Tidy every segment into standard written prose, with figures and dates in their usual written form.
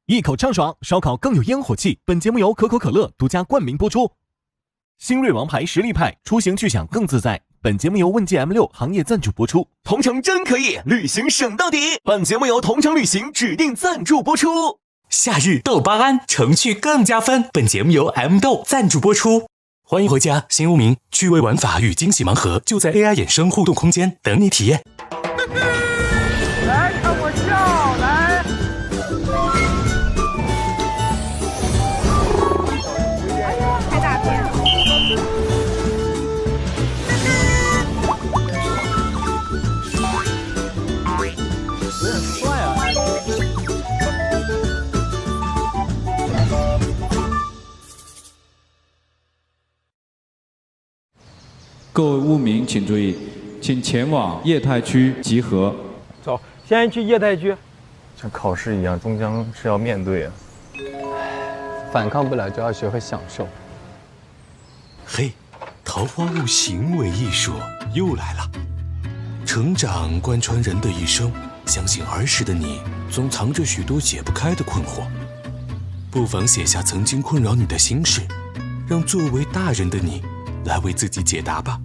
一口畅爽，烧烤更有烟火气。本节目由可口可乐独家冠名播出。新锐王牌实力派，出行去享更自在。本节目由问界 M6 行业赞助播出。同城真可以，旅行省到底。本节目由同城旅行指定赞助播出。夏日豆巴胺，城趣更加分。本节目由 M 豆赞助播出。欢迎回家，新无名趣味玩法与惊喜盲盒就在 AI 衍生互动空间等你体验。来看我笑，来！太大片了。有点帅啊！各位雾民请注意，请前往液态区集合。走，先去液态区。像考试一样，终将是要面对啊。反抗不了就要学会享受。嘿，桃花坞行为艺术又来了。成长贯穿人的一生，相信儿时的你总藏着许多解不开的困惑，不妨写下曾经困扰你的心事，让作为大人的你来为自己解答吧。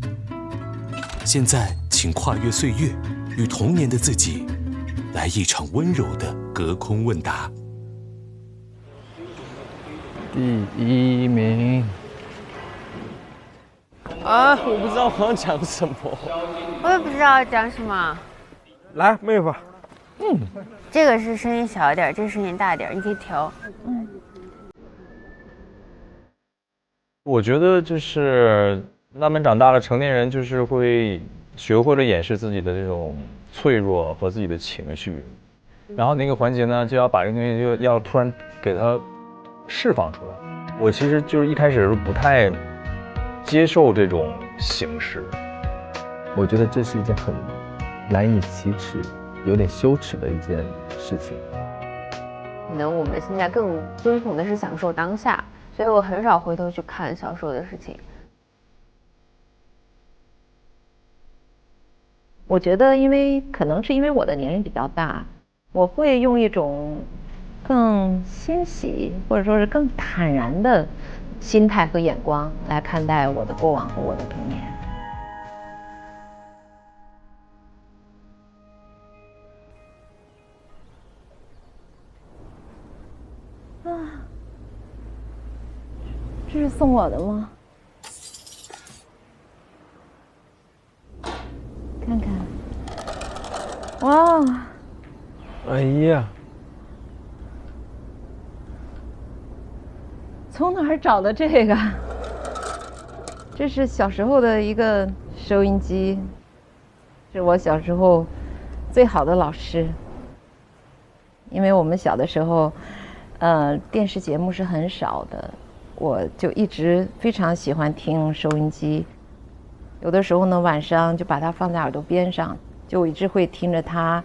现在，请跨越岁月，与童年的自己来一场温柔的隔空问答。第一名啊，我不知道我要讲什么。我也不知道讲什么。来，妹夫。这个是声音小一点，这个声音大一点，你可以调。我觉得就是慢慢长大了，成年人就是会学会了掩饰自己的这种脆弱和自己的情绪，然后那个环节呢，就要把这个东西就要突然给它释放出来。我其实就是一开始是不太接受这种形式，我觉得这是一件很难以启齿、有点羞耻的一件事情。可能我们现在更遵从的是享受当下，所以我很少回头去看小时候的事情。我觉得，可能是因为我的年龄比较大，我会用一种更欣喜或者说是更坦然的心态和眼光来看待我的过往和我的童年。这是送我的吗？看看，哇！哎呀，从哪儿找的这个？这是小时候的一个收音机，是我小时候最好的老师。因为我们小的时候，电视节目是很少的。我就一直非常喜欢听收音机，有的时候呢晚上就把它放在耳朵边上，就一直会听着它，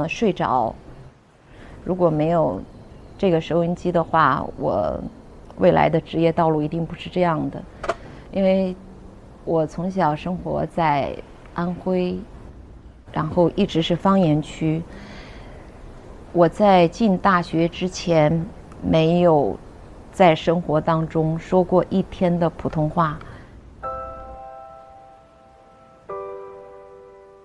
睡着。如果没有这个收音机的话，我未来的职业道路一定不是这样的。因为我从小生活在安徽，然后一直是方言区。我在进大学之前没有在生活当中说过一天的普通话，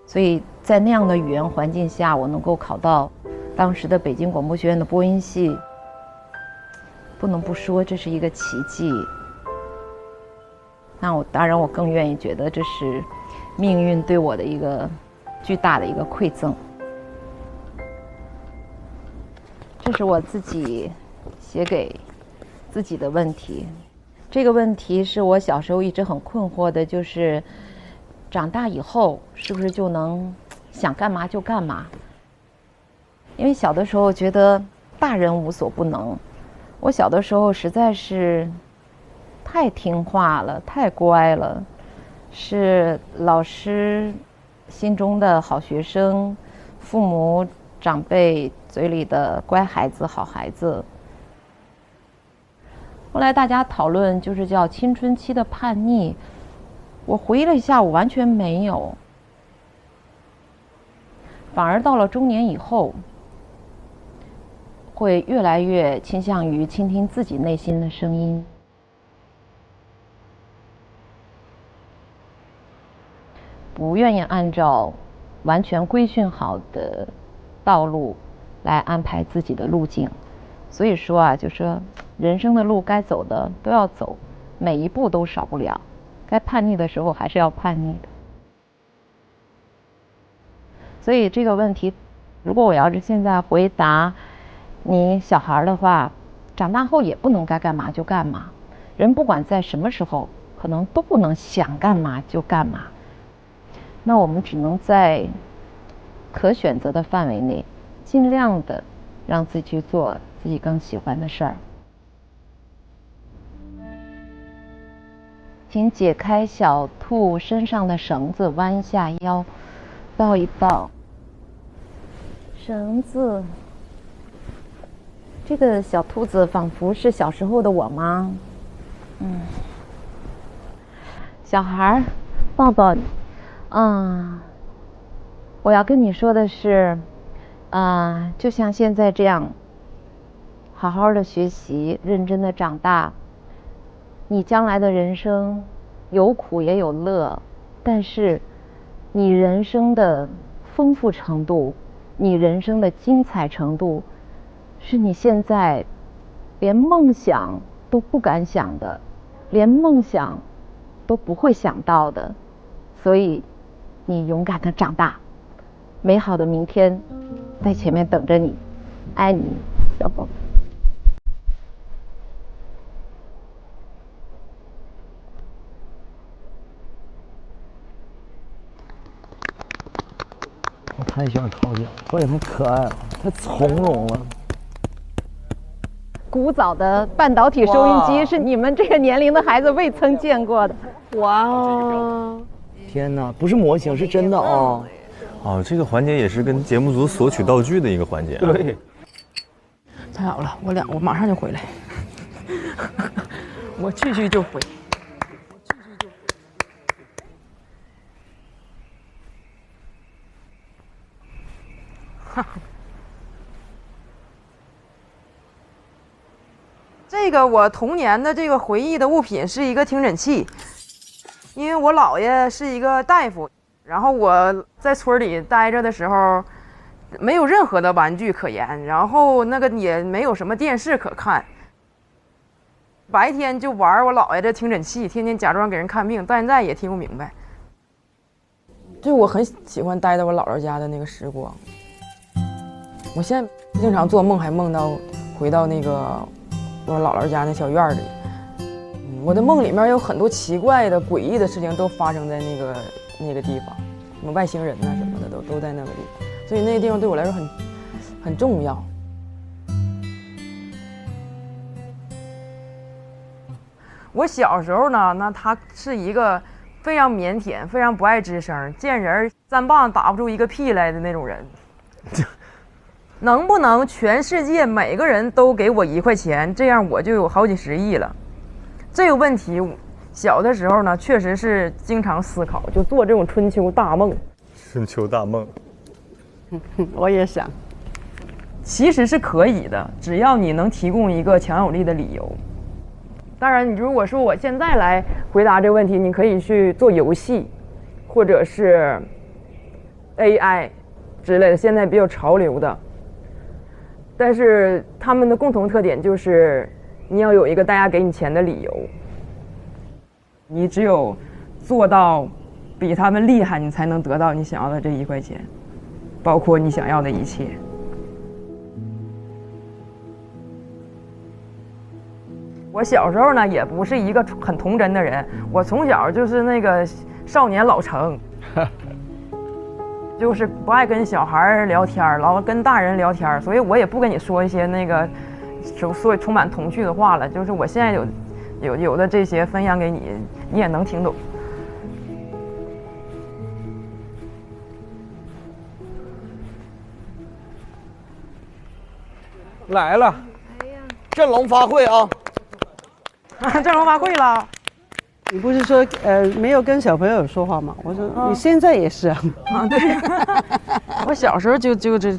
所以在那样的语言环境下，我能够考到当时的北京广播学院的播音系，不能不说这是一个奇迹。那当然我更愿意觉得这是命运对我的一个巨大的一个馈赠。这是我自己写给自己的问题。这个问题是我小时候一直很困惑的，就是长大以后是不是就能想干嘛就干嘛？因为小的时候觉得大人无所不能，我小的时候实在是太听话了，太乖了，是老师心中的好学生，父母长辈嘴里的乖孩子、好孩子。后来大家讨论就是叫青春期的叛逆，我回忆了一下，我完全没有。反而到了中年以后，会越来越倾向于倾听自己内心的声音。不愿意按照完全规训好的道路来安排自己的路径。所以说啊，就说人生的路该走的都要走，每一步都少不了，该叛逆的时候还是要叛逆的。所以这个问题，如果我要是现在回答你小孩的话，长大后也不能该干嘛就干嘛。人不管在什么时候，可能都不能想干嘛就干嘛。那我们只能在可选择的范围内，尽量的让自己去做自己更喜欢的事儿。请解开小兔身上的绳子，弯下腰，抱一抱。绳子，这个小兔子仿佛是小时候的我吗？小孩，抱抱你。我要跟你说的是，就像现在这样，好好的学习，认真的长大。你将来的人生有苦也有乐，但是你人生的丰富程度，你人生的精彩程度，是你现在连梦想都不敢想的，连梦想都不会想到的。所以你勇敢的长大，美好的明天在前面等着你。爱你，小宝贝。我太喜欢桃姐了，桃姐太可爱了，太从容了。古早的半导体收音机是你们这个年龄的孩子未曾见过的。哇哦！天哪，不是模型，是真的哦。哦，这个环节也是跟节目组索取道具的一个环节、啊。对。太好了，我马上就回来，我去就回。这个我童年的这个回忆的物品是一个听诊器，因为我姥爷是一个大夫，然后我在村里待着的时候，没有任何的玩具可言，然后那个也没有什么电视可看，白天就玩我姥爷这听诊器，天天假装给人看病，到现在也听不明白。就我很喜欢待在我姥姥家的那个时光，我现在经常做梦，还梦到回到那个我姥姥家那小院里。我的梦里面有很多奇怪的、诡异的事情都发生在那个地方，什么外星人呐什么的都在那个地方，所以那个地方对我来说很重要。我小时候呢，那他是一个非常腼腆、非常不爱吱声，见人3棒打不出一个屁来的那种人。能不能全世界每个人都给我1块钱，这样我就有好几十亿了？这个问题，小的时候呢，确实是经常思考，就做这种春秋大梦。春秋大梦，我也想，其实是可以的，只要你能提供一个强有力的理由。当然，你如果说我现在来回答这个问题，你可以去做游戏，或者是 AI 之类的，现在比较潮流的。但是他们的共同特点就是，你要有一个大家给你钱的理由。你只有做到比他们厉害，你才能得到你想要的这1块钱，包括你想要的一切。我小时候呢，也不是一个很童真的人，我从小就是那个少年老成。就是不爱跟小孩聊天，老跟大人聊天，所以我也不跟你说一些那个所以充满童趣的话了。就是我现在有的这些分享给你，你也能听懂。来了，振聋发聩啊！振聋发聩了。你不是说没有跟小朋友说话吗？我说你现在也是啊。对，我小时候就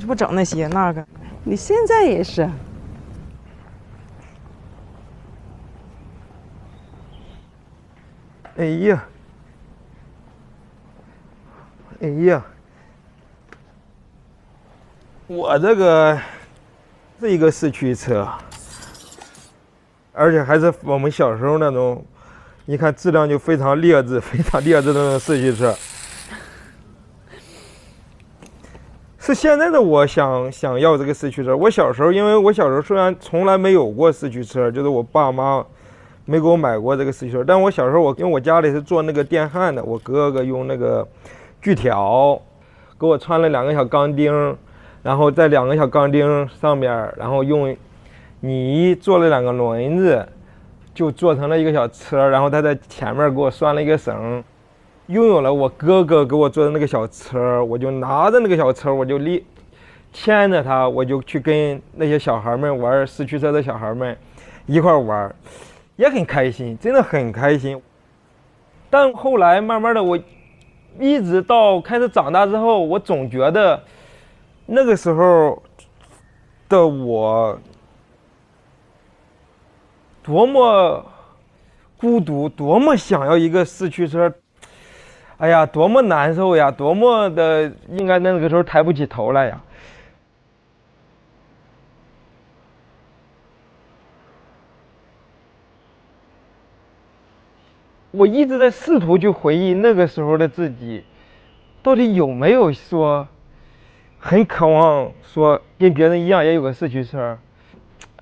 不整那些那个。你现在也是啊。哎呀，哎呀，我这个是一个四驱车，而且还是我们小时候那种，一看质量就非常劣质、非常劣质的那种四驱车。是现在的我想要这个四驱车。我小时候，因为我小时候虽然从来没有过四驱车，就是我爸妈没给我买过这个四驱车，但我小时候因为我家里是做那个电焊的，我哥哥用那个锯条给我穿了2个小钢钉，然后在2个小钢钉上面，然后用泥做了2个轮子，就做成了一个小车，然后他在前面给我拴了一个绳。拥有了我哥哥给我做的那个小车，我就拿着那个小车，我就牵着它，我就去跟那些小孩们玩四驱车的小孩们一块玩，也很开心，真的很开心。但后来慢慢的，我一直到开始长大之后，我总觉得那个时候的我多么孤独，多么想要一个四驱车。哎呀，多么难受呀！多么的应该那个时候抬不起头来呀！我一直在试图去回忆那个时候的自己，到底有没有说很渴望说跟别人一样也有个四驱车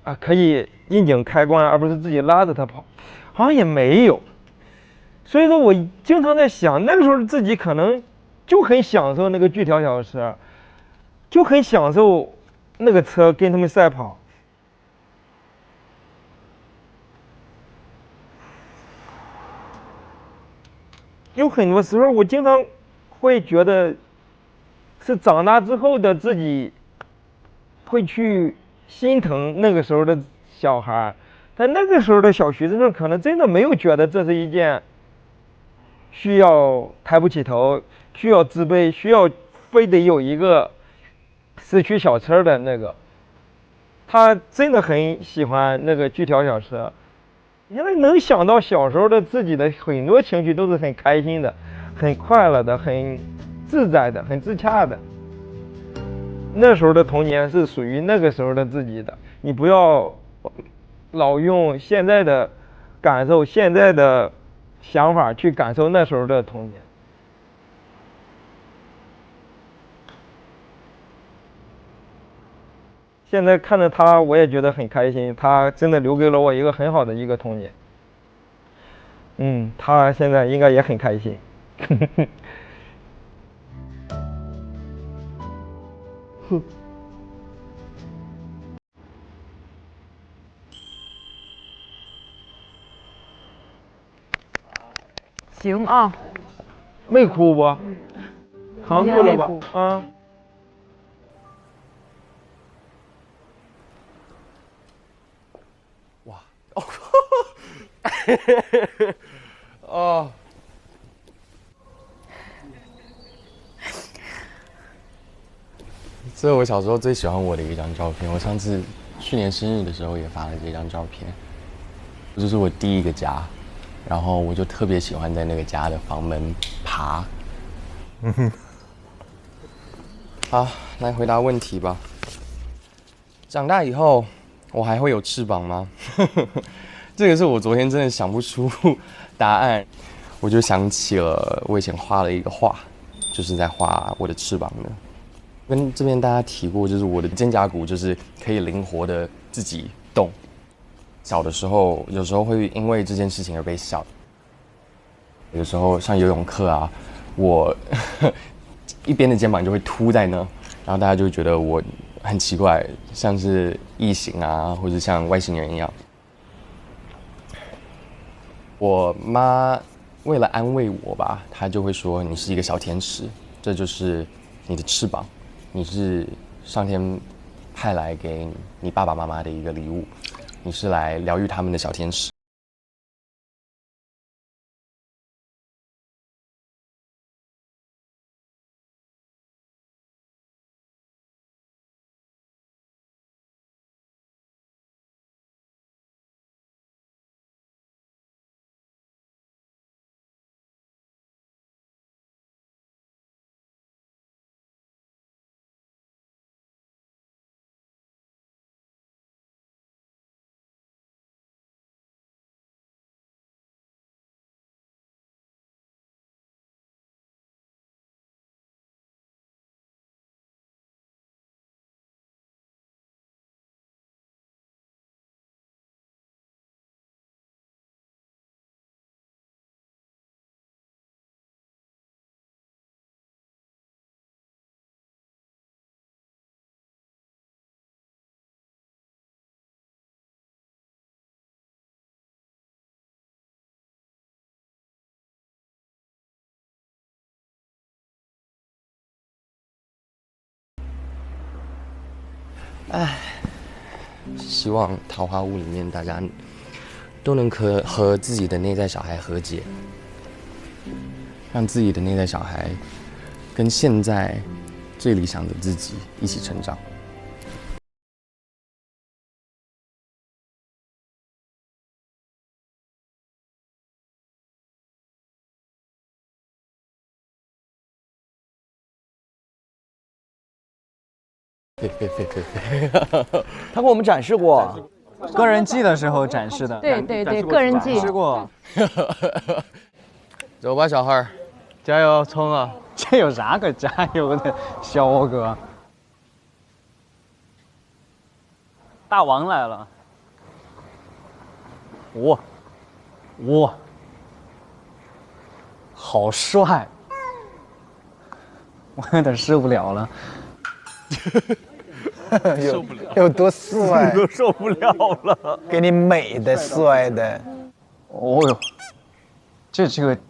啊，可以引颈开关，而不是自己拉着它跑，好像也没有。所以说我经常在想，那个时候的自己可能就很享受那个锯条小车，就很享受那个车跟他们赛跑。有很多时候，我经常会觉得，是长大之后的自己会去心疼那个时候的小孩，但那个时候的小学生可能真的没有觉得这是一件需要抬不起头、需要自卑、需要非得有一个四驱小车的那个。他真的很喜欢那个锯条小车。现在能想到小时候的自己的很多情绪都是很开心的、很快乐的、很自在的、很自洽的。那时候的童年是属于那个时候的自己的，你不要老用现在的感受、现在的想法去感受那时候的童年。现在看着他，我也觉得很开心，他真的留给了我一个很好的一个童年。他现在应该也很开心。哼。行啊，没哭不？扛住了吧？啊。哇哦。这是我小时候最喜欢我的一张照片。我上次去年生日的时候也发了这张照片，这是我第一个家，然后我就特别喜欢在那个家的房门爬。好，来回答问题吧。长大以后，我还会有翅膀吗？这个是我昨天真的想不出答案，我就想起了我以前画了一个画，就是在画我的翅膀的。跟这边大家提过，就是我的肩胛骨就是可以灵活的自己动。小的时候，有时候会因为这件事情而被笑。有时候上游泳课啊，我一边的肩膀就会凸在那，然后大家就会觉得我很奇怪，像是异形啊，或者像外星人一样。我妈为了安慰我吧，她就会说你是一个小天使，这就是你的翅膀，你是上天派来给你爸爸妈妈的一个礼物，你是来疗愈他们的小天使。希望桃花坞里面大家都能和自己的内在小孩和解，让自己的内在小孩跟现在最理想的自己一起成长。他给我们展示过，个人季的时候展示的。对对对，个人季。展示过。走吧，小孩，加油，冲啊！这有啥可加油的，肖哥？大王来了！哇，好帅！我有点受不了了。受不了，有多帅，都受不了了，给你美的帅的。哦哟，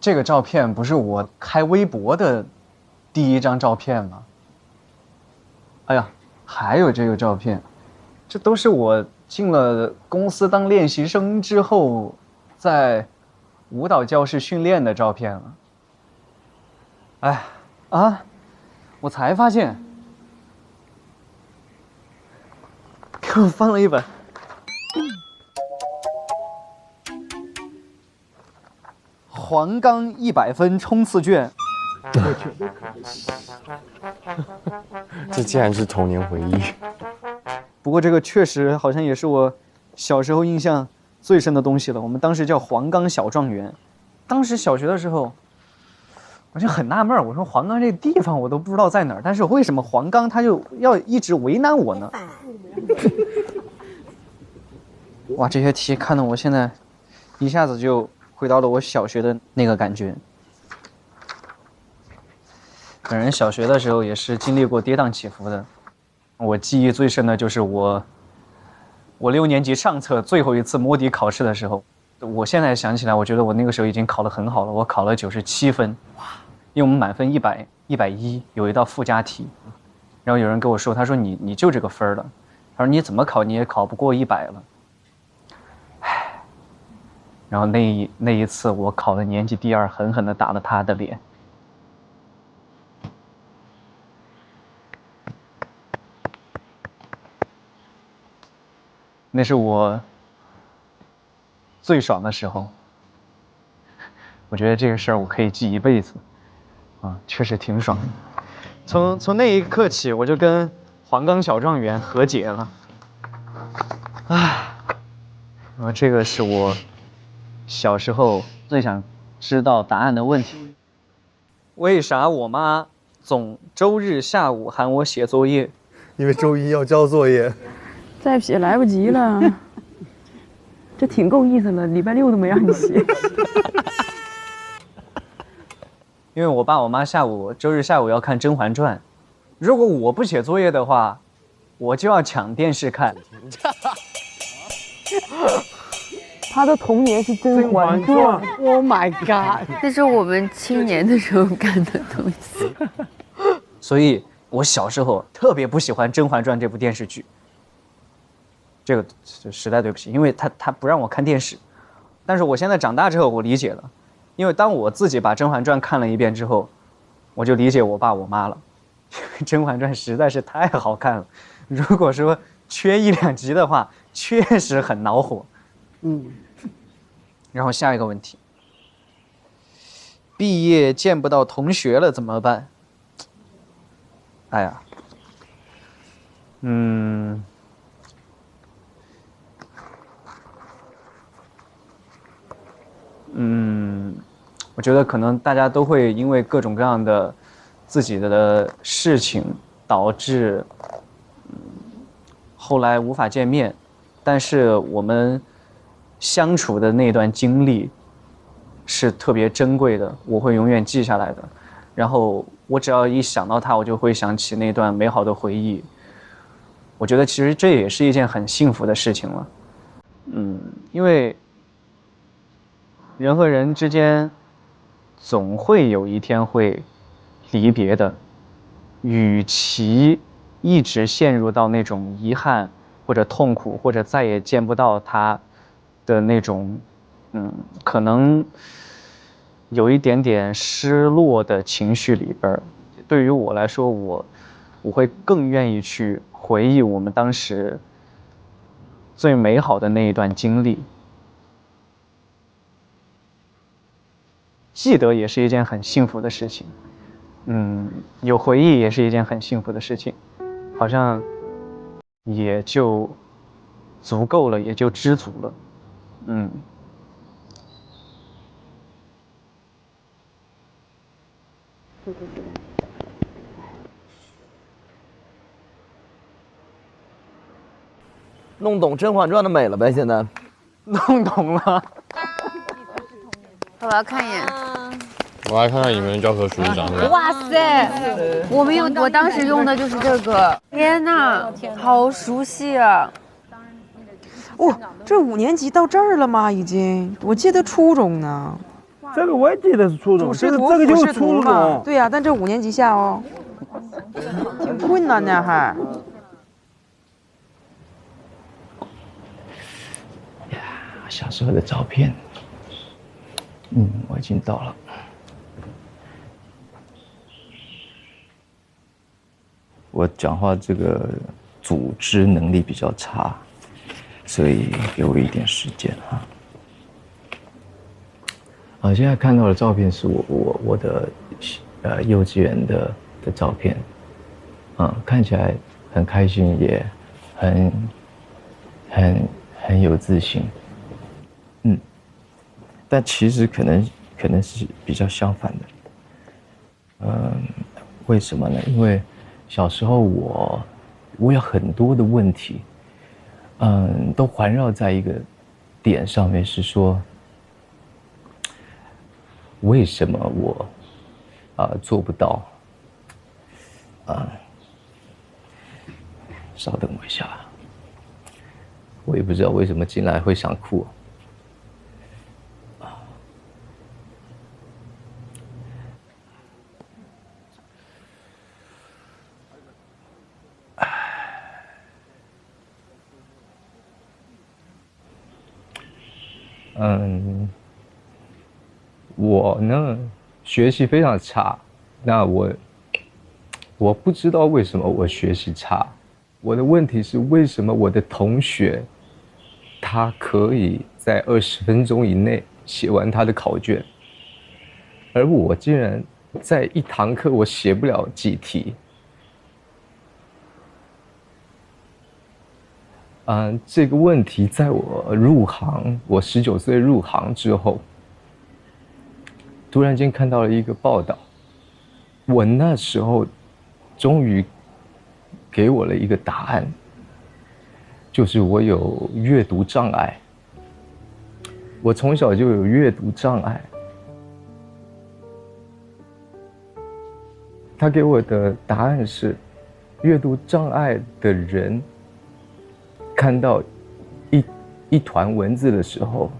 这个照片不是我开微博的第一张照片吗？哎呀，还有这个照片，这都是我进了公司当练习生之后，在舞蹈教室训练的照片了。哎啊，我才发现。给我放了一本黄冈100分冲刺卷，这竟然是童年回忆。不过这个确实好像也是我小时候印象最深的东西了。我们当时叫黄冈小状元，当时小学的时候，我就很纳闷，我说黄冈这个地方我都不知道在哪儿，但是为什么黄冈他就要一直为难我呢？哇，这些题看得我现在一下子就回到了我小学的那个感觉。本人小学的时候也是经历过跌宕起伏的，我记忆最深的就是我6年级上册最后一次摸底考试的时候，我现在想起来，我觉得我那个时候已经考得很好了，我考了97分，哇！因为我们满分100、110，有一道附加题，然后有人跟我说，他说你就这个分了，他说你怎么考你也考不过100了。然后那一次我考了年级第2，狠狠地打了他的脸。那是我最爽的时候，我觉得这个事儿我可以记一辈子，啊，确实挺爽的。从那一刻起，我就跟黄冈小状元和解了。这个是我小时候最想知道答案的问题。为啥我妈总周日下午喊我写作业？因为周一要交作业。再不写来不及了。这挺够意思了，礼拜6都没让你写。因为我爸我妈周日下午要看《甄嬛传》，如果我不写作业的话，我就要抢电视看。他的童年是《甄嬛传》，Oh my god！ 那是我们青年的时候干的东西。所以我小时候特别不喜欢《甄嬛传》这部电视剧。这个实在对不起，因为他不让我看电视。但是我现在长大之后，我理解了，因为当我自己把《甄嬛传》看了一遍之后，我就理解我爸我妈了。《甄嬛传》实在是太好看了，如果说缺1、2集的话，确实很恼火。然后下一个问题，毕业见不到同学了怎么办？哎呀，我觉得可能大家都会因为各种各样的自己的事情导致后来无法见面，但是我们相处的那段经历是特别珍贵的，我会永远记下来的。然后我只要一想到它，我就会想起那段美好的回忆。我觉得其实这也是一件很幸福的事情了。因为人和人之间总会有一天会离别的，与其一直陷入到那种遗憾或者痛苦，或者再也见不到他的那种，可能有一点点失落的情绪里边。对于我来说，我会更愿意去回忆我们当时最美好的那一段经历。记得也是一件很幸福的事情，有回忆也是一件很幸福的事情，好像也就足够了，也就知足了，弄懂《甄嬛传》的美了呗？现在弄懂了。我要看一眼。我来看看你们的教科书是长什么样。哇塞，我当时用的就是这个。天哪，好熟悉啊！哦，这5年级到这儿了吗？已经，我记得初中呢。这个我也记得是初中，这个就是初中。对呀，但这5年级下哦，挺困难的还。小时候的照片，我已经到了。我讲话这个组织能力比较差，所以给我一点时间啊。现在看到的照片是我的幼稚园的照片，看起来很开心，也很有自信。但其实可能是比较相反的，为什么呢？因为小时候我有很多的问题，都环绕在一个点上面，是说为什么我做不到？稍等我一下，我也不知道为什么进来会想哭。我呢学习非常差，那我不知道为什么我学习差。我的问题是为什么我的同学他可以在20分钟以内写完他的考卷，而我竟然在1堂课我写不了几题。这个问题在我19岁入行之后，突然间看到了一个报道，我那时候终于给我了一个答案，就是我有阅读障碍。我从小就有阅读障碍。他给我的答案是，阅读障碍的人看到一团文字的时候，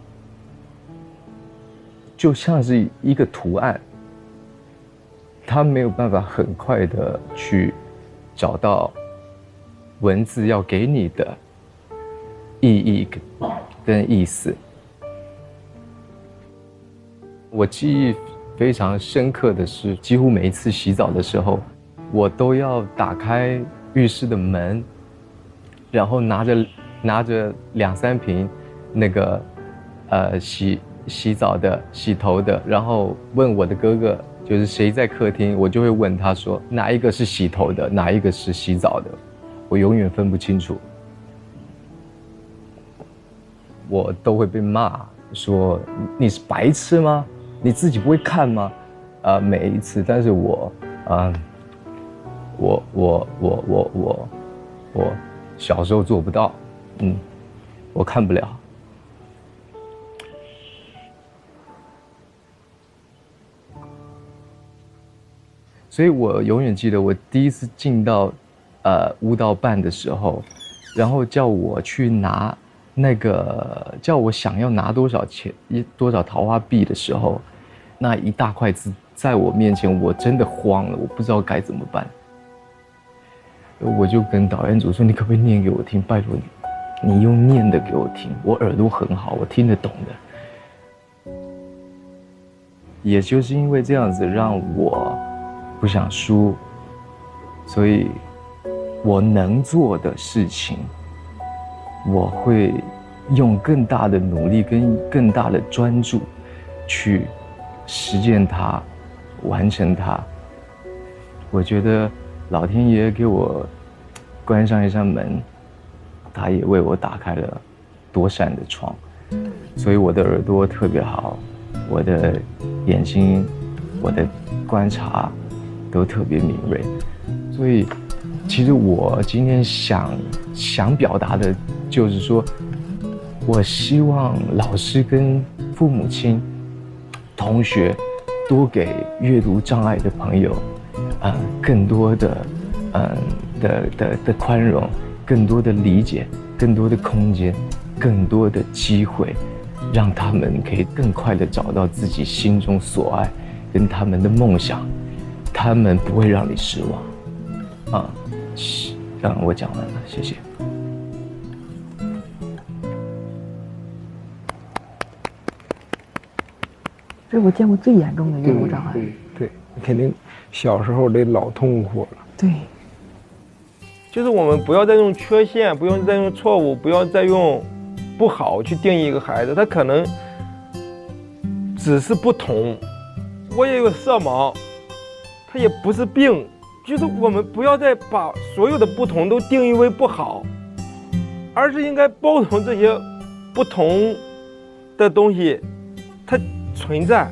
就像是一个图案，他没有办法很快的去找到文字要给你的意义跟意思。我记忆非常深刻的是，几乎每一次洗澡的时候，我都要打开浴室的门，然后拿着2-3瓶那个洗澡的洗头的，然后问我的哥哥就是谁在客厅，我就会问他说哪一个是洗头的，哪一个是洗澡的，我永远分不清楚，我都会被骂说你是白痴吗？你自己不会看吗？每一次，但是我小时候做不到，我看不了。所以我永远记得我第一次进到舞蹈班的时候，然后叫我去拿叫我想要拿多少钱多少桃花币的时候，那一大块字在我面前，我真的慌了，我不知道该怎么办。我就跟导演组说，你可不可以念给我听？拜托你用念的给我听，我耳朵很好，我听得懂的。也就是因为这样子，让我不想输，所以我能做的事情，我会用更大的努力跟更大的专注去实践它，完成它。我觉得老天爷给我关上一扇门，他也为我打开了多扇的窗，所以我的耳朵特别好，我的眼睛，我的观察都特别敏锐，所以其实我今天想表达的就是说，我希望老师跟父母亲、同学多给阅读障碍的朋友，更多的宽容，更多的理解，更多的空间，更多的机会，让他们可以更快地找到自己心中所爱跟他们的梦想，他们不会让你失望。我讲完了，谢谢。这是我见过最严重的阅读障碍。对，肯定小时候得老痛苦了。对，就是我们不要再用缺陷，不用再用错误，不要再用不好去定义一个孩子，他可能只是不同。我也有色盲，他也不是病，就是我们不要再把所有的不同都定义为不好，而是应该包容这些不同的东西，它存在。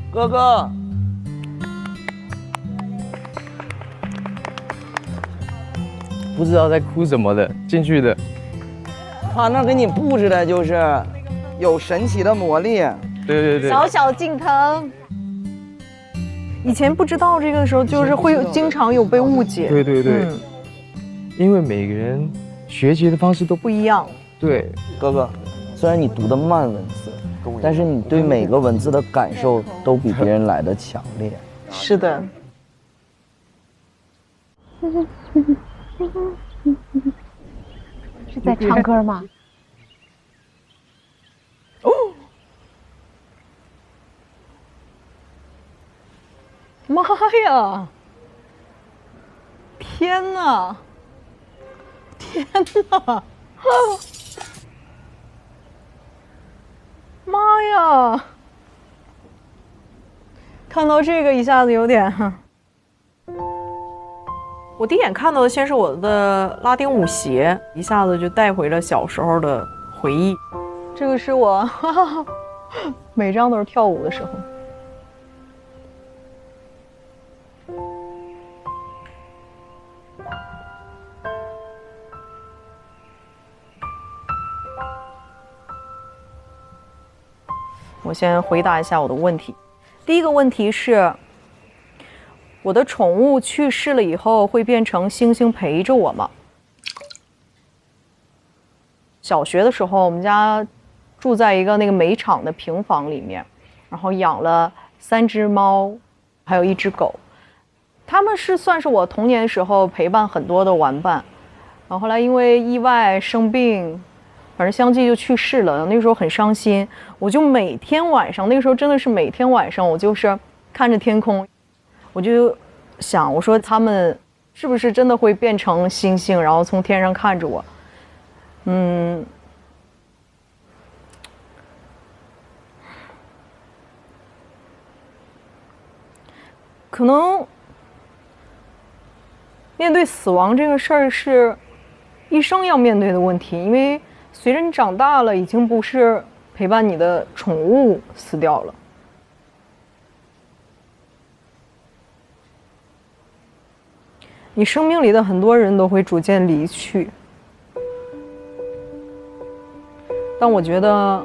哥哥，不知道在哭什么的，进去的。他那给你布置的就是有神奇的魔力。对。小小敬腾。以前不知道这个的时候，就是会经常有被误解。对。因为每个人学习的方式都不一样。对，哥哥，虽然你读的慢文字，但是你对每个文字的感受都比别人来的强烈。是的。是在唱歌吗？哦！妈呀！天哪！天哪！妈呀！看到这个一下子有点……我第一眼看到的先是我的拉丁舞鞋，一下子就带回了小时候的回忆。这个是我每张都是跳舞的时候。我先回答一下我的问题。第一个问题是，我的宠物去世了以后会变成星星陪着我吗？小学的时候，我们家住在一个那个煤厂的平房里面，然后养了3只猫，还有1只狗。它们是算是我童年时候陪伴很多的玩伴。然后后来因为意外生病，反正相继就去世了。那个时候很伤心，我就每天晚上，那个时候真的是每天晚上，我就是看着天空，我就想，我说他们是不是真的会变成星星，然后从天上看着我？可能面对死亡这个事儿是一生要面对的问题，因为随着你长大了，已经不是陪伴你的宠物死掉了。你生命里的很多人都会逐渐离去，但我觉得，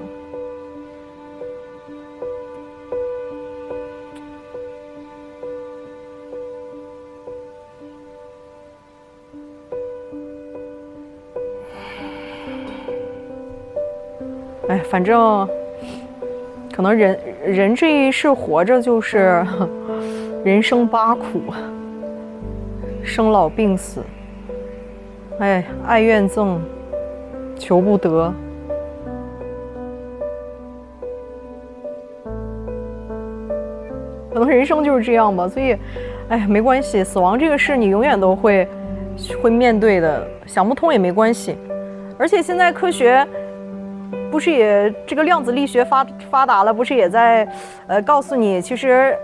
反正可能人这一世活着就是人生八苦，生老病死，哎，爱怨憎，求不得。可能人生就是这样吧，所以，哎，没关系，死亡这个事你永远都会面对的，想不通也没关系。而且现在科学不是也这个量子力学发达了，不是也在告诉你，其实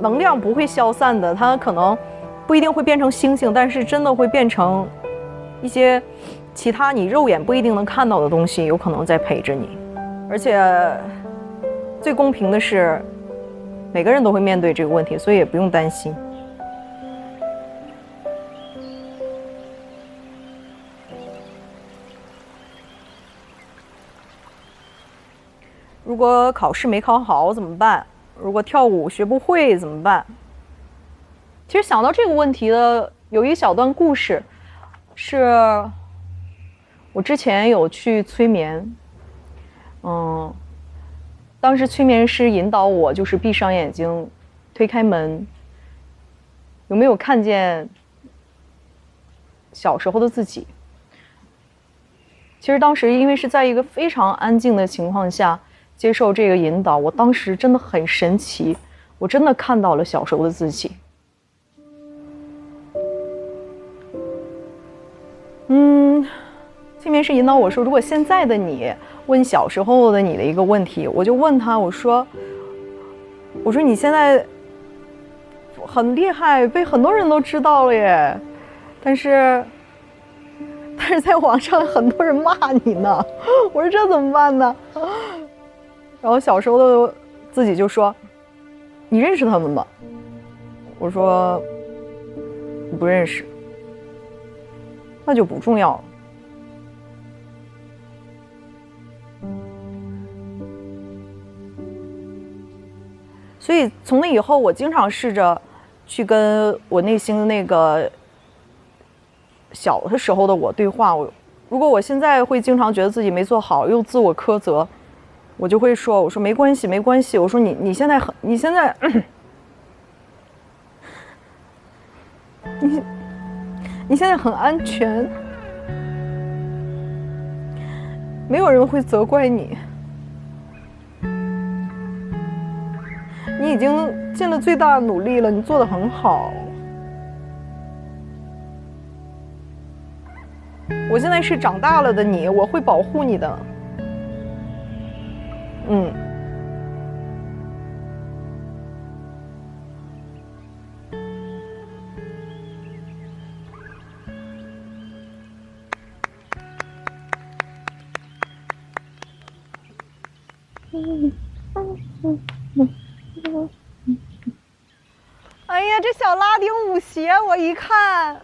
能量不会消散的，它可能不一定会变成星星，但是真的会变成一些其他你肉眼不一定能看到的东西，有可能在陪着你。而且最公平的是，每个人都会面对这个问题，所以也不用担心。如果考试没考好怎么办？如果跳舞学不会怎么办？其实想到这个问题的有一小段故事，是我之前有去催眠，当时催眠师引导我就是闭上眼睛，推开门，有没有看见小时候的自己？其实当时因为是在一个非常安静的情况下接受这个引导，我当时真的很神奇，我真的看到了小时候的自己。催眠师引导我说，如果现在的你问小时候的你的一个问题，我就问他，我说你现在很厉害，被很多人都知道了耶，但是在网上很多人骂你呢，我说这怎么办呢？然后小时候的自己就说，你认识他们吗？我说不认识，那就不重要了。所以从那以后，我经常试着去跟我内心的那个小的时候的我对话。如果我现在会经常觉得自己没做好，又自我苛责，我就会说，我说没关系，没关系。我说你现在你现在你现在很安全，没有人会责怪你。你已经尽了最大的努力了，你做得很好。我现在是长大了的你，我会保护你的。哎呀，这小拉丁舞鞋我一看，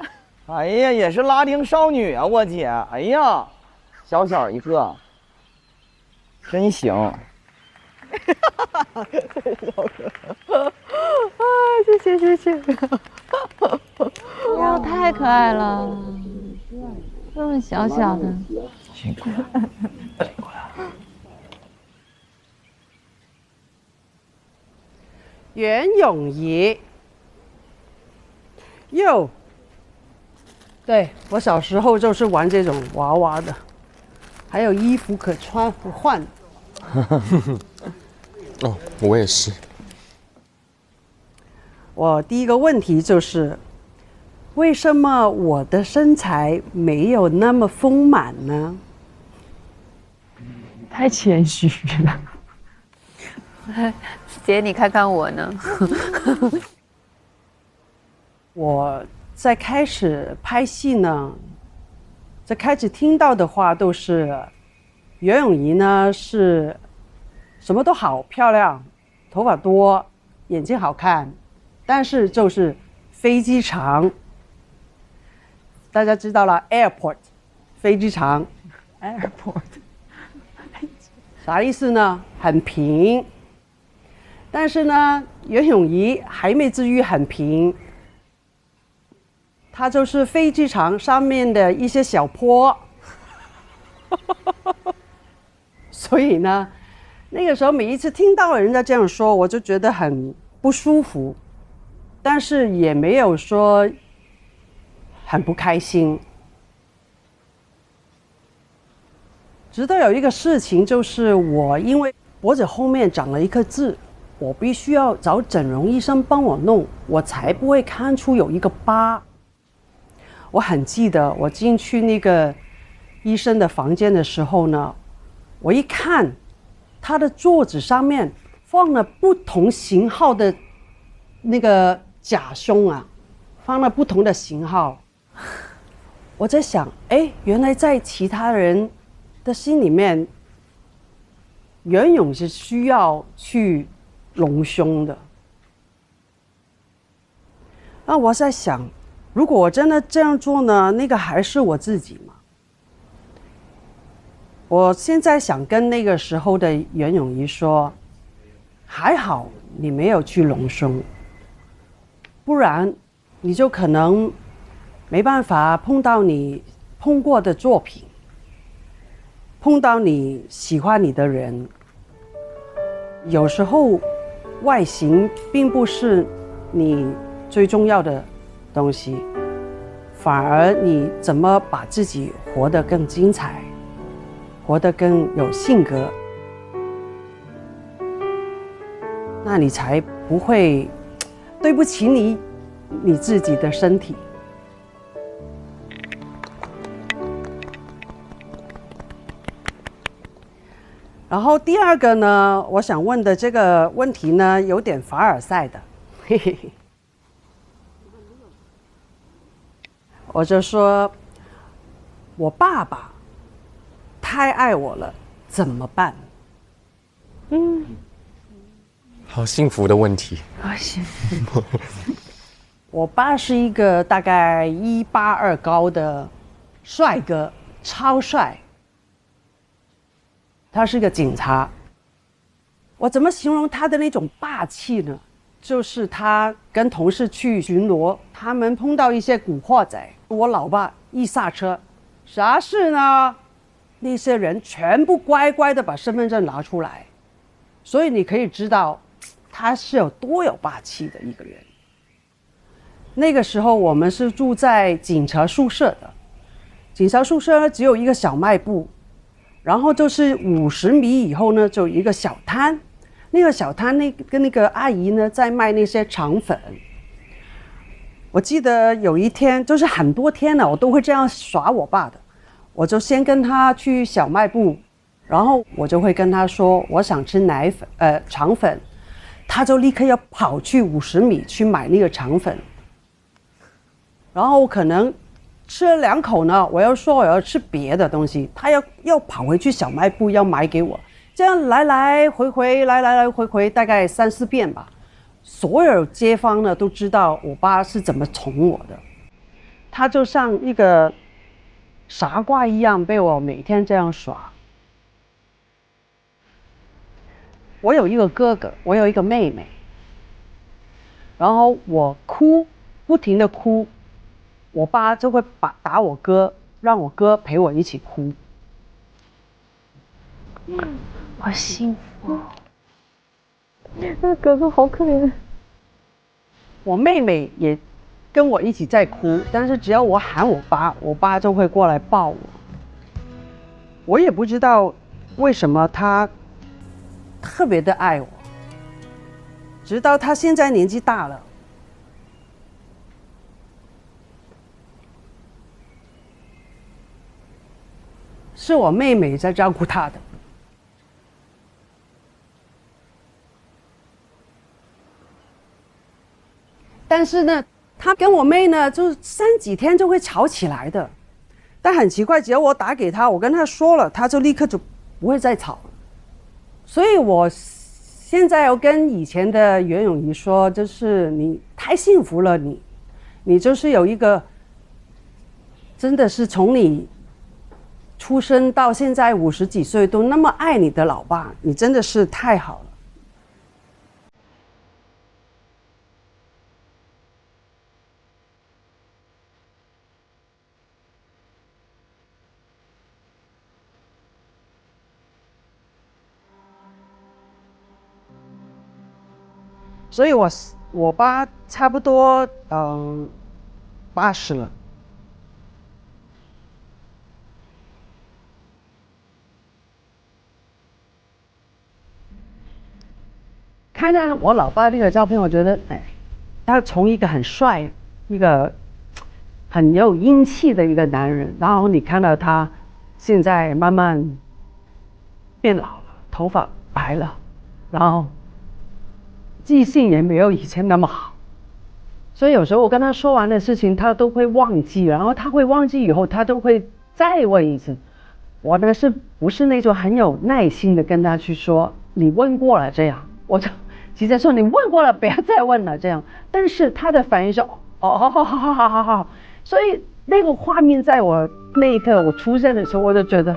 哎呀，也是拉丁少女啊，我姐，哎呀，小小一个，真行。谢谢。哇，太可爱了，这么小小的，辛苦了，辛苦了。袁咏仪，对，我小时候就是玩这种娃娃的，还有衣服可穿不换。哦，我也是。我第一个问题就是，为什么我的身材没有那么丰满呢？太谦虚了。姐，你看看我呢？我在开始拍戏呢，在开始听到的话都是，袁咏仪呢是什么都好，漂亮，头发多，眼睛好看，但是就是飞机场。大家知道了 ，airport， 飞机场 ，airport， 啥意思呢？很平。但是呢，袁咏仪还没至于很平，它就是飞机场上面的一些小坡，所以呢，那个时候每一次听到人家这样说，我就觉得很不舒服，但是也没有说很不开心。直到有一个事情，就是我因为脖子后面长了一颗痣，我必须要找整容医生帮我弄，我才不会看出有一个疤。我很记得我进去那个医生的房间的时候呢，我一看他的桌子上面放了不同型号的那个假胸啊，放了不同的型号。我在想，哎，原来在其他人的心里面，袁咏是需要去隆胸的。那我在想，如果我真的这样做呢，那个还是我自己吗？我现在想跟那个时候的袁咏仪说，还好你没有去隆胸，不然你就可能没办法碰到你碰过的作品，碰到你喜欢你的人。有时候外形并不是你最重要的东西，反而你怎么把自己活得更精彩，活得更有性格，那你才不会对不起你自己的身体。然后第二个呢，我想问的这个问题呢，有点凡尔赛的，嘿嘿嘿。我就说，我爸爸太爱我了，怎么办？好幸福的问题。好幸福。我爸是一个大概182高的帅哥，超帅。他是个警察。我怎么形容他的那种霸气呢？就是他跟同事去巡逻，他们碰到一些古惑仔，我老爸一刹车，啥事呢？那些人全部乖乖的把身份证拿出来，所以你可以知道他是有多有霸气的一个人。那个时候我们是住在警察宿舍的，警察宿舍只有一个小卖部，然后就是50米以后呢，就有一个小摊。那个小摊跟那个阿姨呢，在卖那些肠粉。我记得有一天，就是很多天了，我都会这样耍我爸的。我就先跟他去小卖部，然后我就会跟他说我想吃肠粉，他就立刻要跑去50米去买那个肠粉。然后可能吃了2口呢，我要说我要吃别的东西，他要跑回去小卖部要买给我。这样来来回回，大概3、4遍吧。所有街坊呢都知道我爸是怎么宠我的，他就像一个傻瓜一样被我每天这样耍。我有一个哥哥，我有一个妹妹，然后我哭，不停的哭，我爸就会打我哥，让我哥陪我一起哭。好幸福。那哥哥好可怜。我妹妹也跟我一起在哭，但是只要我喊我爸就会过来抱我。我也不知道为什么他特别的爱我，直到他现在年纪大了，是我妹妹在照顾他的。但是呢，他跟我妹呢，就3几天就会吵起来的。但很奇怪，只要我打给他，我跟他说了，他就立刻就不会再吵了。所以我现在要跟以前的袁咏仪说，就是你太幸福了，你就是有一个，真的是从你出生到现在50几岁都那么爱你的老爸，你真的是太好了。所以我爸差不多80了。看到我老爸那个照片，我觉得，哎，他从一个很帅、一个很有英气的一个男人，然后你看到他现在慢慢变老了，头发白了，然后记性也没有以前那么好，所以有时候我跟他说完的事情，他都会忘记，然后他会忘记以后，他都会再问一次。我呢是不是那种很有耐心的跟他去说，你问过了这样，我就直接说你问过了，不要再问了这样。但是他的反应是好，所以那个画面在我那一刻我出现的时候，我就觉得，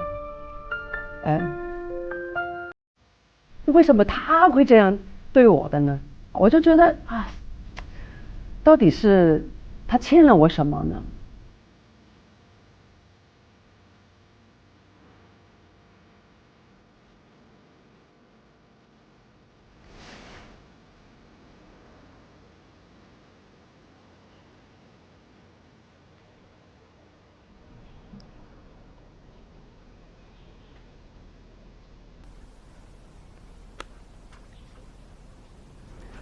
为什么他会这样对我的呢？我就觉得啊，到底是他欠了我什么呢？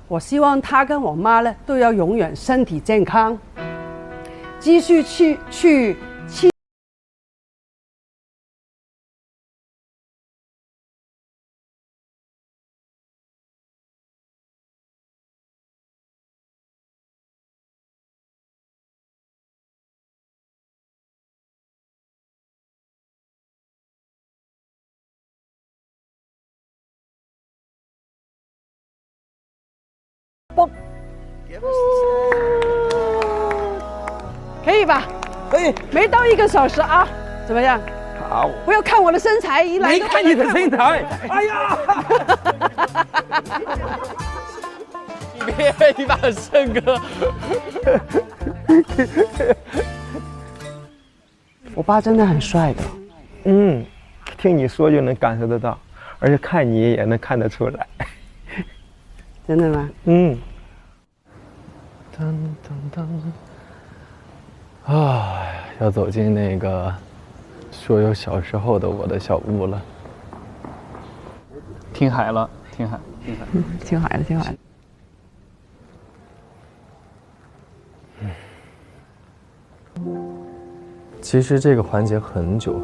我希望他跟我妈呢都要永远身体健康，继续去。可以吧？可以，没到1个小时啊，怎么样？好，不要看我的身材，一来没看你的身材。哎呀！你把胜哥，我爸真的很帅的。听你说就能感受得到，而且看你也能看得出来。真的吗？要走进那个说有小时候的我的小屋了。听海了，听海。听海了。其实这个环节很久，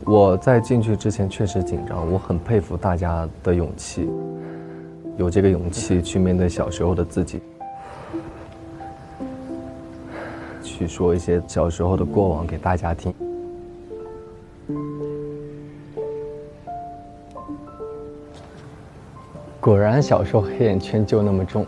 我在进去之前确实紧张，我很佩服大家的勇气，有这个勇气去面对小时候的自己。去说一些小时候的过往给大家听。果然小时候黑眼圈就那么重。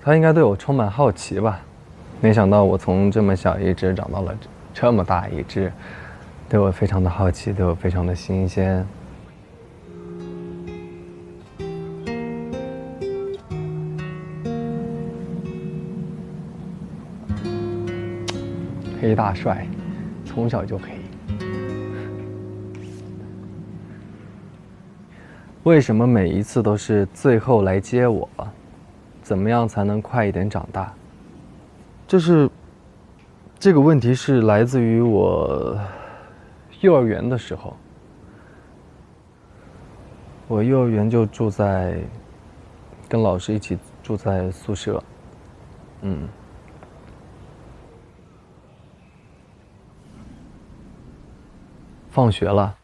他应该对我充满好奇吧？没想到我从这么小一只长到了这么大一只，对我非常的好奇，对我非常的新鲜。黑大帅，从小就黑。为什么每一次都是最后来接我？怎么样才能快一点长大？这个问题是来自于我幼儿园的时候。我幼儿园就跟老师一起住在宿舍，放学了，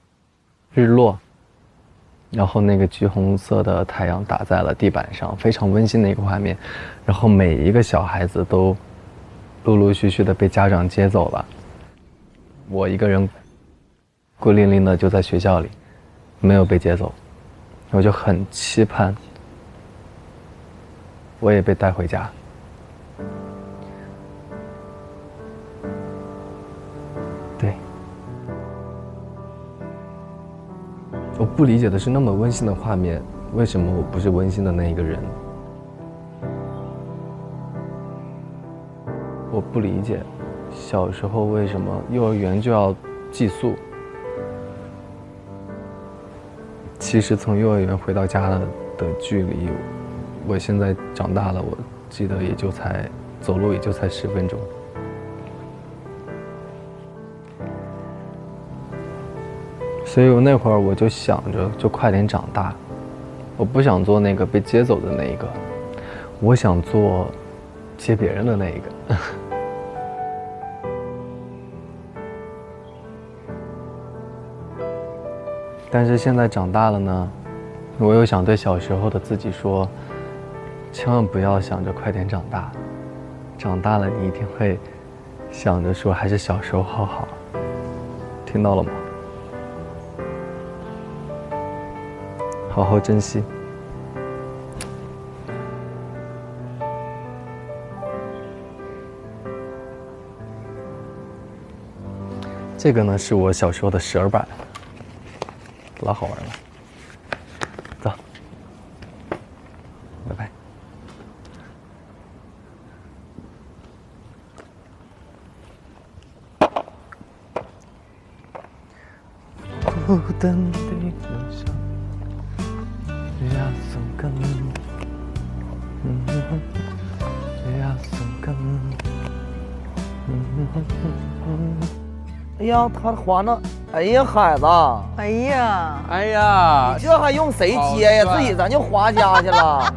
日落。然后那个橘红色的太阳打在了地板上，非常温馨的一个画面。然后每一个小孩子都陆陆续续的被家长接走了，我一个人孤零零的就在学校里，没有被接走。我就很期盼我也被带回家。对，我不理解的是，那么温馨的画面，为什么我不是温馨的那一个人？我不理解，小时候为什么幼儿园就要寄宿？其实从幼儿园回到家的距离，我现在长大了，我记得也就才走路也就才10分钟。所以我那会儿我就想着，就快点长大，我不想做那个被接走的那一个，我想做接别人的那一个。但是现在长大了呢，我又想对小时候的自己说，千万不要想着快点长大，长大了你一定会想着说还是小时候好，听到了吗？好好珍惜。这个呢是我小时候的12板，老好玩了。走，拜拜。孤单的留下。哎呀，他滑呢！哎呀，孩子！哎呀！哎呀！你这还用谁接呀？自己咱就滑家去了。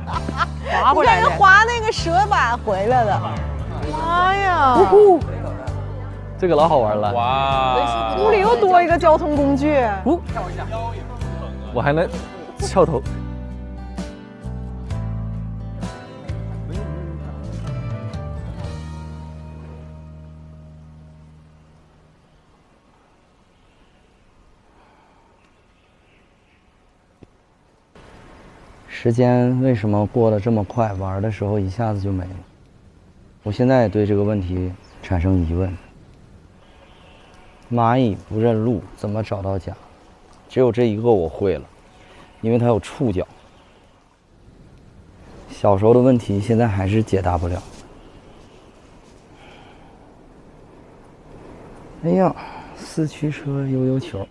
滑回来了。人滑那个蛇板回来了。妈呀！这个老好玩了。哇！屋里又多一个交通工具。我还能翘头。时间为什么过得这么快？玩的时候一下子就没了。我现在也对这个问题产生疑问。蚂蚁不认路，怎么找到家？只有这一个我会了，因为它有触角。小时候的问题现在还是解答不了。哎呀，4驱车悠悠球。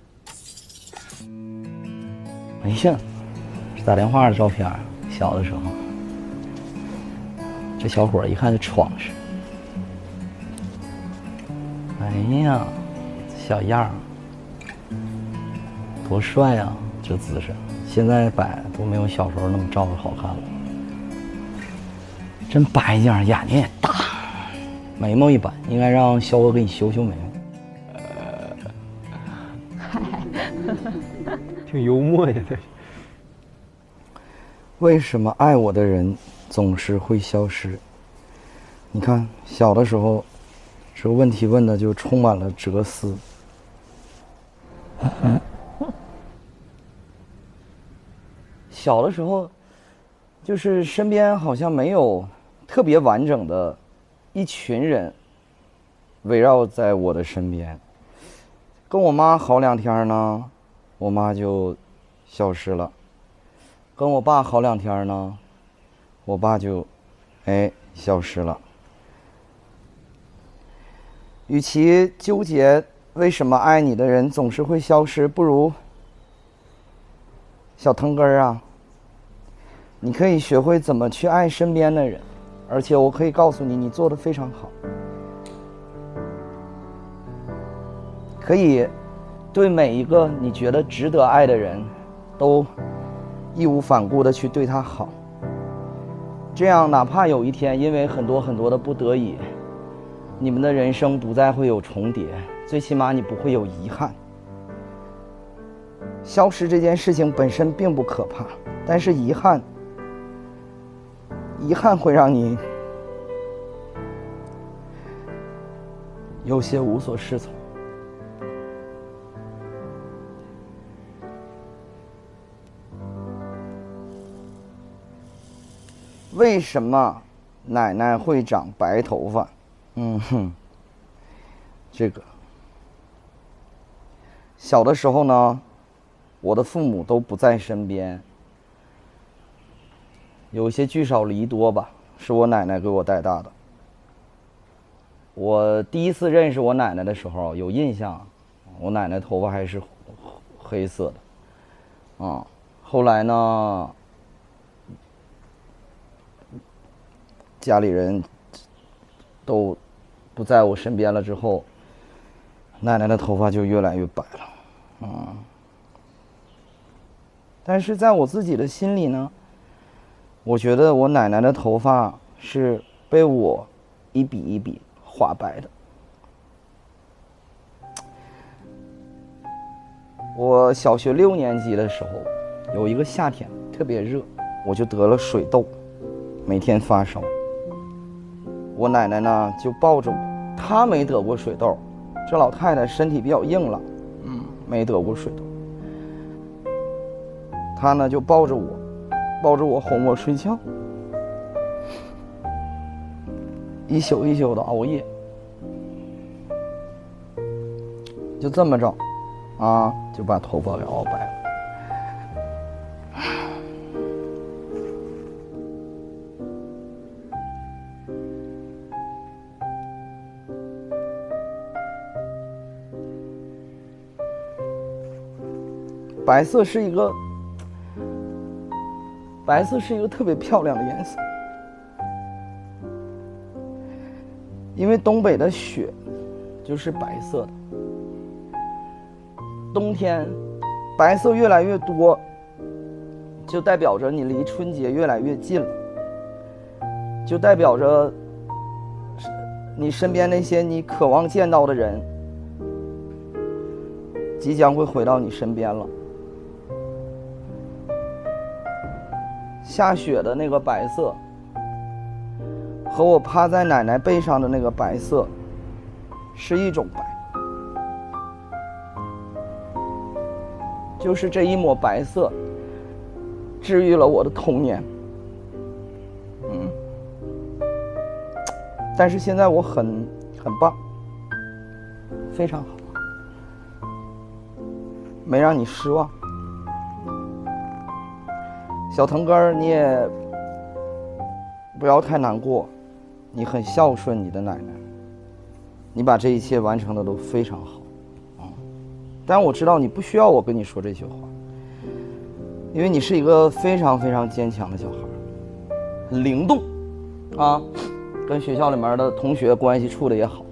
哎呀！打电话的照片，小的时候，这小伙一看就闯实。哎呀，小样儿，多帅啊！这姿势，现在摆都没有小时候那么照着好看了。真白净，眼睛也大，眉毛一般，应该让肖哥给你修修眉毛。挺幽默呀，这。为什么爱我的人总是会消失？你看，小的时候，这个问题问的就充满了哲思。小的时候，就是身边好像没有特别完整的一群人围绕在我的身边。跟我妈好2天呢，我妈就消失了。跟我爸好2天呢，我爸就，消失了。与其纠结为什么爱你的人总是会消失，不如小腾根儿啊，你可以学会怎么去爱身边的人，而且我可以告诉你，你做得非常好。可以对每一个你觉得值得爱的人，都义无反顾地去对他好，这样哪怕有一天因为很多的不得已，你们的人生不再会有重叠，最起码你不会有遗憾。消失这件事情本身并不可怕，但是遗憾会让你有些无所适从。为什么奶奶会长白头发？这个小的时候呢，我的父母都不在身边，有些聚少离多吧，是我奶奶给我带大的。我第一次认识我奶奶的时候有印象，我奶奶头发还是黑色的，后来呢，家里人都不在我身边了之后，奶奶的头发就越来越白了，但是在我自己的心里呢，我觉得我奶奶的头发是被我一笔一笔画白的。我小学6年级的时候，有一个夏天特别热，我就得了水痘，每天发烧。我奶奶呢就抱着我，她没得过水痘，这老太太身体比较硬朗，没得过水痘。她呢就抱着我哄我睡觉，一宿一宿的熬夜，就这么着，就把头发给熬白了。白色是一个特别漂亮的颜色，因为东北的雪就是白色的。冬天白色越来越多，就代表着你离春节越来越近了，就代表着你身边那些你渴望见到的人即将会回到你身边了。下雪的那个白色和我趴在奶奶背上的那个白色是一种白，就是这一抹白色治愈了我的童年。但是现在我很棒，非常好，没让你失望。小腾根儿，你也不要太难过，你很孝顺你的奶奶，你把这一切完成的都非常好，但我知道你不需要我跟你说这些话，因为你是一个非常非常坚强的小孩，很灵动，跟学校里面的同学关系处的也好。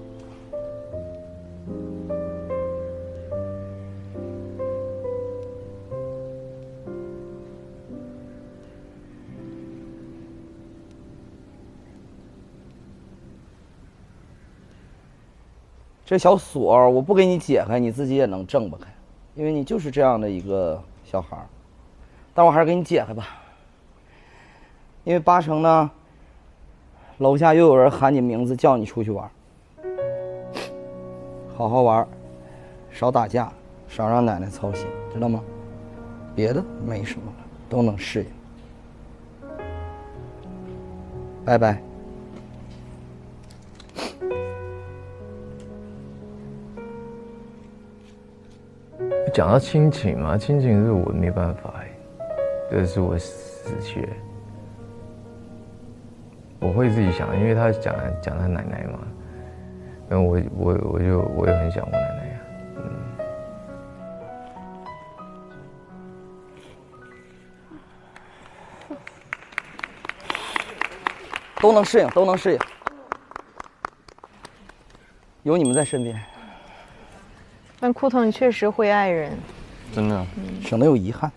这小锁我不给你解开，你自己也能挣不开，因为你就是这样的一个小孩。但我还是给你解开吧，因为8成呢，楼下又有人喊你名字叫你出去玩。好好玩，少打架，少让奶奶操心，知道吗？别的没什么了，都能适应。拜拜。讲到亲情嘛，亲情是我没办法，这是我死穴。我会自己想，因为他讲他奶奶嘛，然后我也很想我奶奶呀，都能适应，都能适应，有你们在身边。但库腾，你确实会爱人，真的，省得有遗憾。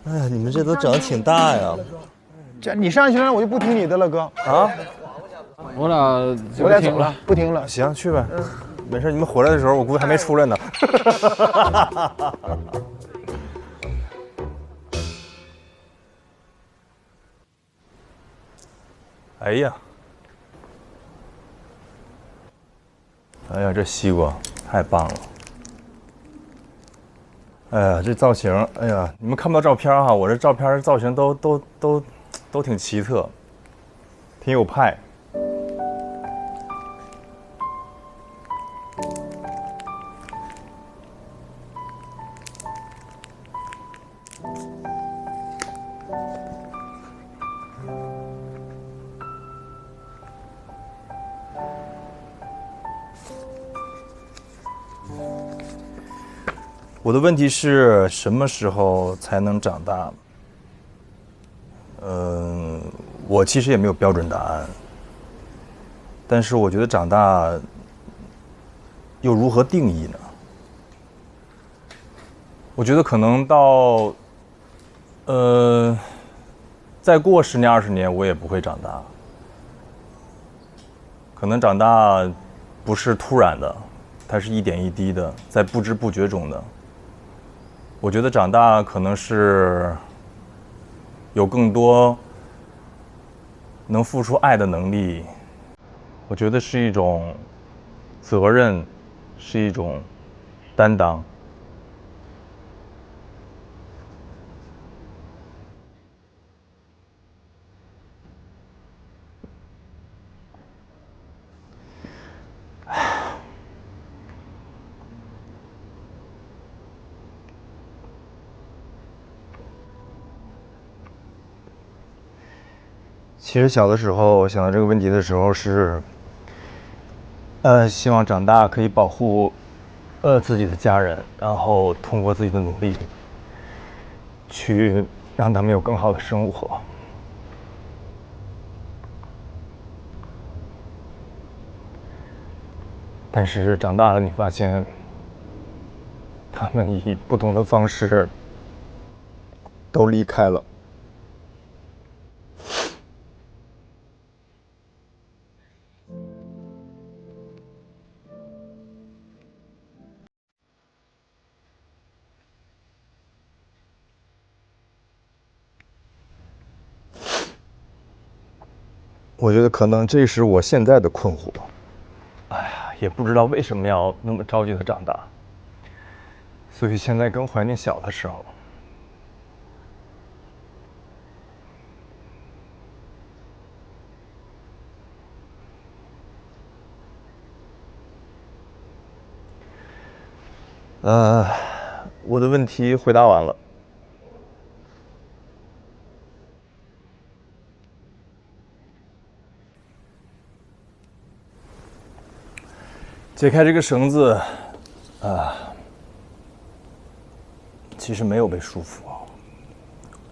哎呀，你们这都长得挺大呀！这你上去了，我就不听你的了，哥。啊？我俩走了，不听了。行，去呗。没事，你们回来的时候，我估计还没出来呢。哎呀！哎呀，这西瓜太棒了！哎呀，这造型，哎呀，你们看不到照片哈，我这照片造型都挺奇特，挺有派。我的问题是什么时候才能长大？我其实也没有标准答案，但是我觉得长大又如何定义呢？我觉得可能到再过10年20年，我也不会长大。可能长大不是突然的，它是一点一滴的，在不知不觉中的。我觉得长大可能是有更多能付出爱的能力，我觉得是一种责任，是一种担当。其实小的时候想到这个问题的时候是，希望长大可以保护，自己的家人，然后通过自己的努力，去让他们有更好的生活。但是长大了，你发现，他们以不同的方式都离开了。我觉得可能这是我现在的困惑。哎呀，也不知道为什么要那么着急的长大，所以现在更怀念小的时候。我的问题回答完了。解开这个绳子，其实没有被束缚。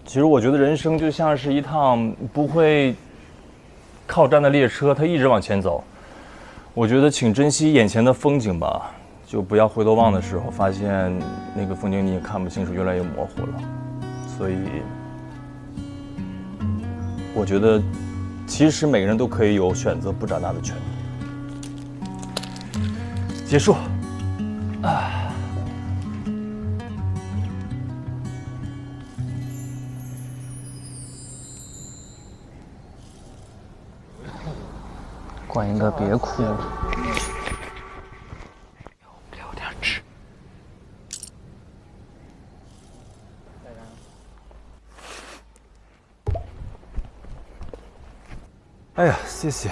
其实我觉得人生就像是一趟不会靠站的列车，它一直往前走。我觉得请珍惜眼前的风景吧，就不要回头望的时候，发现那个风景你也看不清楚，越来越模糊了。所以，我觉得其实每个人都可以有选择不长大的权利。结束。冠英哥，别哭。留点吃。哎呀，谢谢。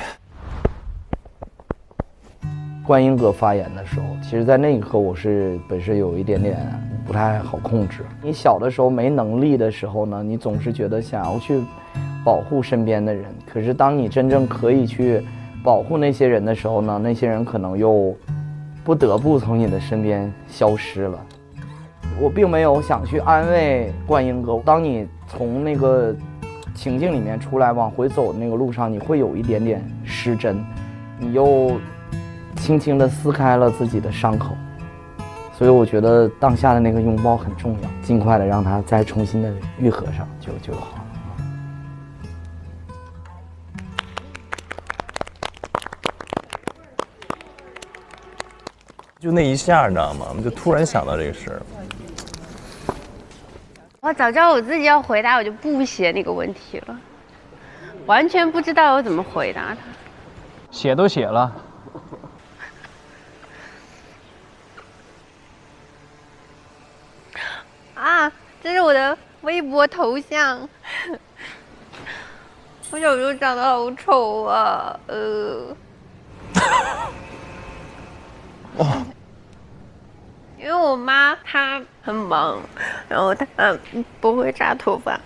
观音哥发言的时候，其实在那一刻我是本身有一点点不太好控制。你小的时候没能力的时候呢，你总是觉得想要去保护身边的人，可是当你真正可以去保护那些人的时候呢，那些人可能又不得不从你的身边消失了。我并没有想去安慰观音哥，当你从那个情境里面出来往回走的那个路上，你会有一点点失真，你又轻轻地撕开了自己的伤口，所以我觉得当下的那个拥抱很重要，尽快的让它再重新的愈合上就好了。就那一下，你知道吗？就突然想到这个事儿。我早知道我自己要回答，我就不写那个问题了，完全不知道我怎么回答他。写都写了。啊，这是我的微博头像。我小时候长得好丑啊，因为我妈她很忙，然后她不会扎头发，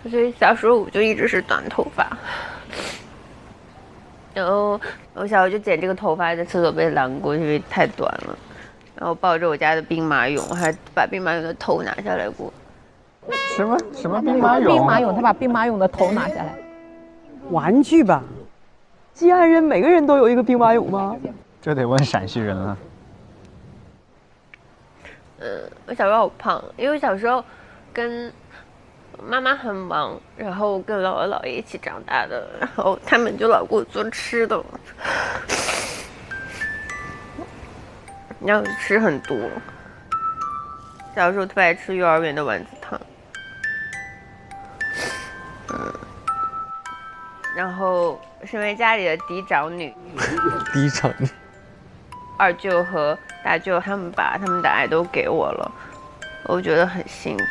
所以小时候我就一直是短头发。然后我小时候就剪这个头发，在厕所被拦过，因为太短了。然后抱着我家的兵马俑，我还把兵马俑的头拿下来过。什么兵马俑？兵马俑，他把兵马俑的头拿下来。玩具吧？西安人每个人都有一个兵马俑吗？这得问陕西人了。我小时候好胖，因为小时候跟妈妈很忙，然后跟姥姥姥爷一起长大的，然后他们就老给我做吃的，然后吃很多。小时候特别爱吃幼儿园的丸子汤，然后身为家里的嫡长女，嫡长女，二舅和大舅他们把他们的爱都给我了，我觉得很幸福。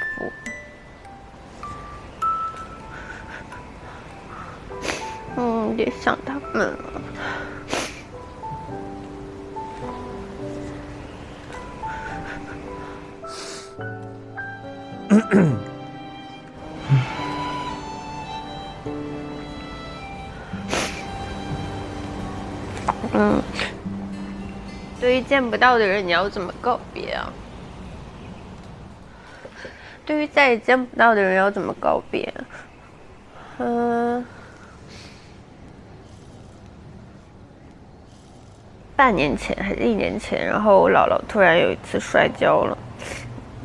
也想他们了。对于见不到的人，你要怎么告别啊？对于再也见不到的人，要怎么告别？半年前还是1年前，然后我姥姥突然有一次摔跤了。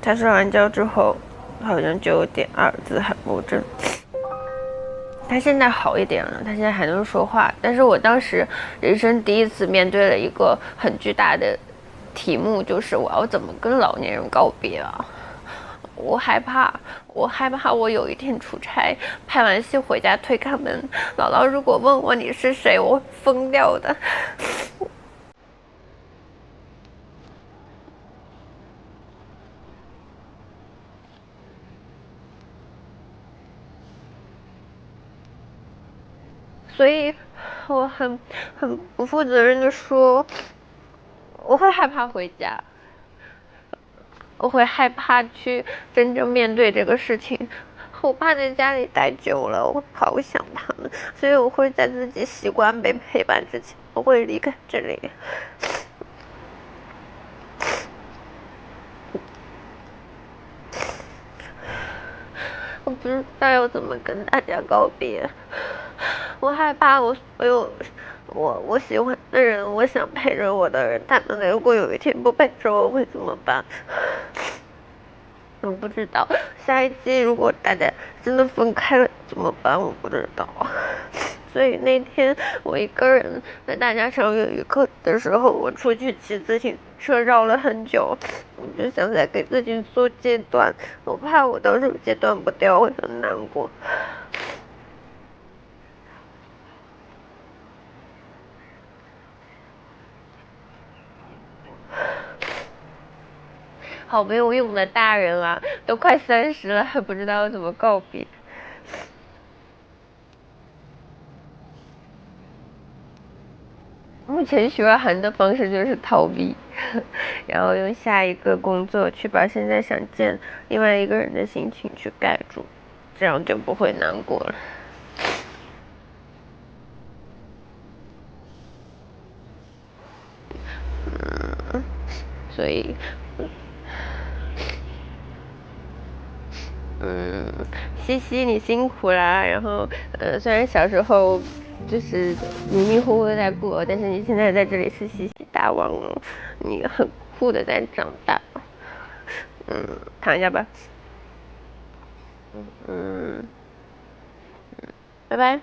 她摔完跤之后，好像就有点阿尔兹海默症。她现在好一点了，她现在还能说话。但是我当时人生第一次面对了一个很巨大的题目，就是我要怎么跟老年人告别啊？我害怕我有一天出差，拍完戏回家推开门，姥姥如果问我你是谁，我会疯掉的。所以我很不负责任的说，我会害怕回家，我会害怕去真正面对这个事情，我怕在家里待久了，我好想他们，所以我会在自己习惯被陪伴之前，我会离开这里。我不知道要怎么跟大家告别，我害怕我所有我喜欢的人，我想陪着我的人，他们如果有一天不陪着我会怎么办？我不知道。下一季如果大家真的分开了怎么办？我不知道。所以那天我一个人在大家上粤语课的时候，我出去骑自行车绕了很久，我就想再给自己做戒断，我怕我到时候戒断不掉会很难过。好没有用的大人啊，都快30了还不知道怎么告别。目前徐若涵的方式就是逃避，然后用下一个工作去把现在想见另外一个人的心情去盖住，这样就不会难过了。所以西西你辛苦啦，然后虽然小时候就是迷迷糊糊的在过，但是你现在在这里是西西大王了，你很酷的在长大。躺一下吧。拜拜。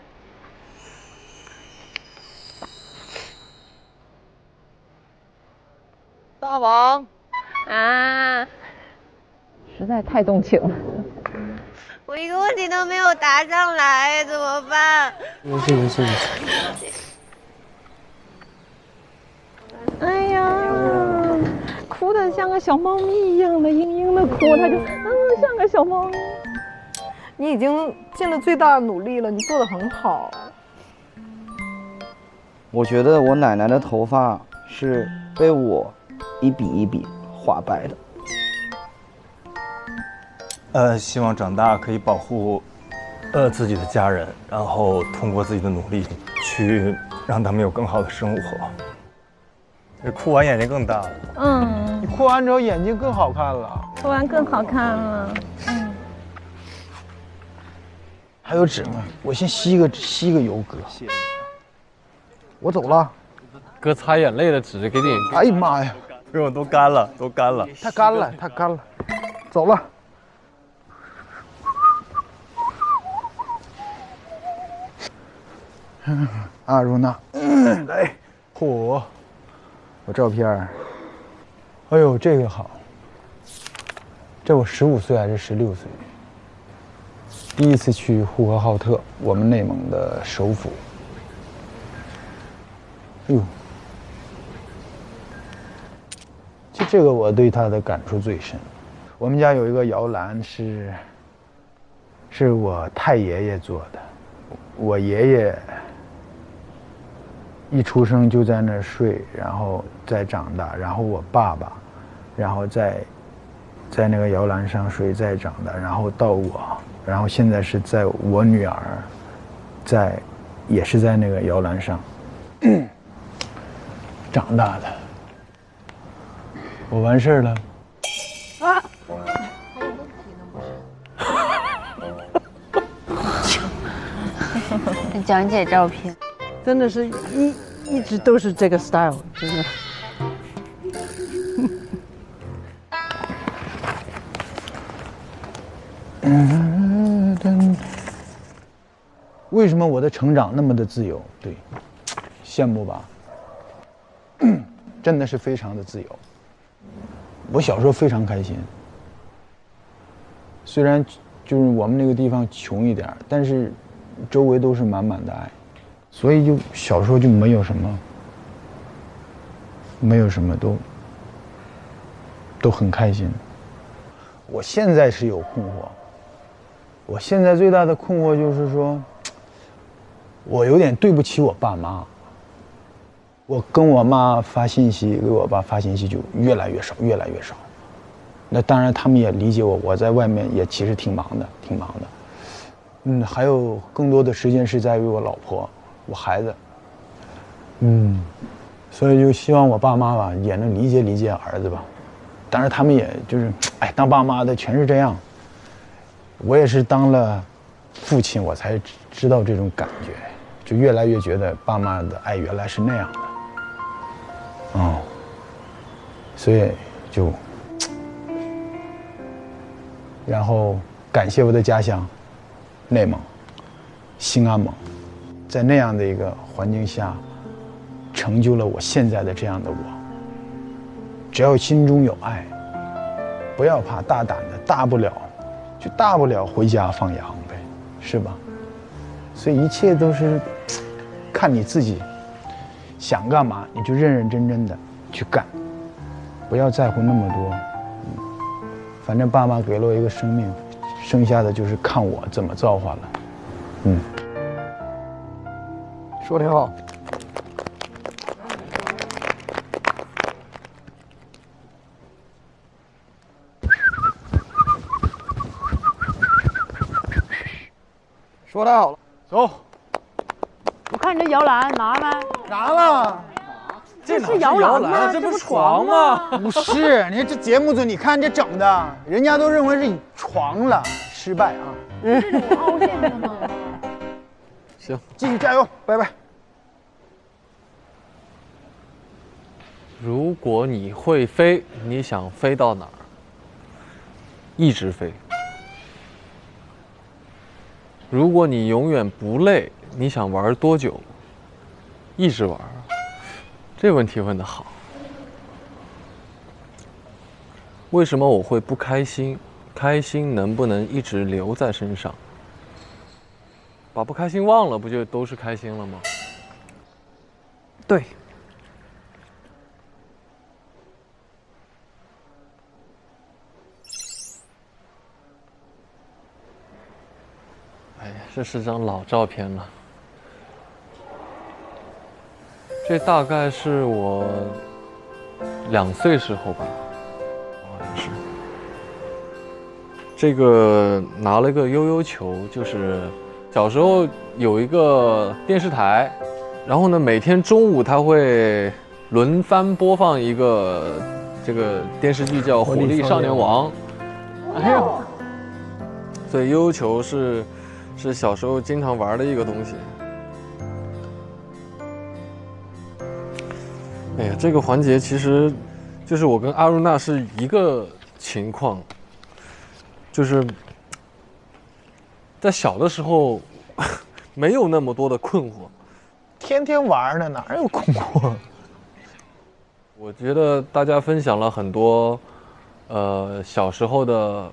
大王啊，实在太动情了。我一个问题都没有答上来，怎么办？没事。哎呀，哭得像个小猫咪一样的，嘤嘤的哭，他就像个小猫咪。你已经尽了最大的努力了，你做得很好。我觉得我奶奶的头发是被我一笔一笔画白的。希望长大可以保护自己的家人，然后通过自己的努力去让他们有更好的生活。这哭完眼睛更大了。嗯，你哭完之后眼睛更好看了。哭完更好看了。嗯，还有纸吗？我先吸个油哥。我走了。哥擦眼泪的纸给你。哎呀妈呀！这种都干了，都干了。太干了，太干了。走了。啊，如娜，来，嚯，我照片儿。哎呦，这个好。这我15岁还是16岁？第一次去呼和浩特，我们内蒙的首府。哎呦，就这个我对他的感触最深。我们家有一个摇篮是我太爷爷做的，我爷爷一出生就在那儿睡，然后再长大，然后我爸爸，然后在那个摇篮上睡，再长大，然后到我，然后现在是在我女儿也是在那个摇篮上长大的。我完事儿了。啊！讲解照片，真的是一直都是这个 style， 真的。为什么我的成长那么的自由？对，羡慕吧？真的是非常的自由。我小时候非常开心，虽然就是我们那个地方穷一点，但是周围都是满满的爱，所以就小时候就没有什么都很开心。我现在是有困惑，我现在最大的困惑就是说，我有点对不起我爸妈。我跟我妈发信息，给我爸发信息就越来越少，越来越少。那当然，他们也理解我，我在外面也其实挺忙的。还有更多的时间是在于我老婆、我孩子。所以就希望我爸妈吧也能理解儿子吧。当然，他们也就是当爸妈的全是这样。我也是当了父亲，我才知道这种感觉，就越来越觉得爸妈的爱原来是那样的。所以就，然后感谢我的家乡，内蒙，兴安盟，在那样的一个环境下，成就了我现在的这样的我。只要心中有爱，不要怕，大胆的，大不了回家放羊呗，是吧？所以一切都是看你自己想干嘛，你就认认真真的去干，不要在乎那么多。反正爸妈给了我一个生命，剩下的就是看我怎么造化了。说得挺好。说太好了，走。我看你这摇篮拿没？拿了。这是摇篮吗？这不是床吗？不是，你看这节目组，你看这整的，人家都认为是床了，失败啊。这种凹陷的吗？行，继续加油，拜拜。如果你会飞，你想飞到哪儿？一直飞。如果你永远不累，你想玩多久？一直玩。这问题问得好。为什么我会不开心？开心能不能一直留在身上？把不开心忘了，不就都是开心了吗？对。哎呀，这是张老照片了。这大概是我2岁时候吧，好像是。这个拿了个悠悠球，就是小时候有一个电视台，然后呢，每天中午他会轮番播放一个这个电视剧叫《火力少年王》。哎呦，所以悠悠球是小时候经常玩的一个东西。哎呀，这个环节其实就是我跟阿如娜是一个情况，就是在小的时候没有那么多的困惑，天天玩呢，哪有困惑？我觉得大家分享了很多，小时候的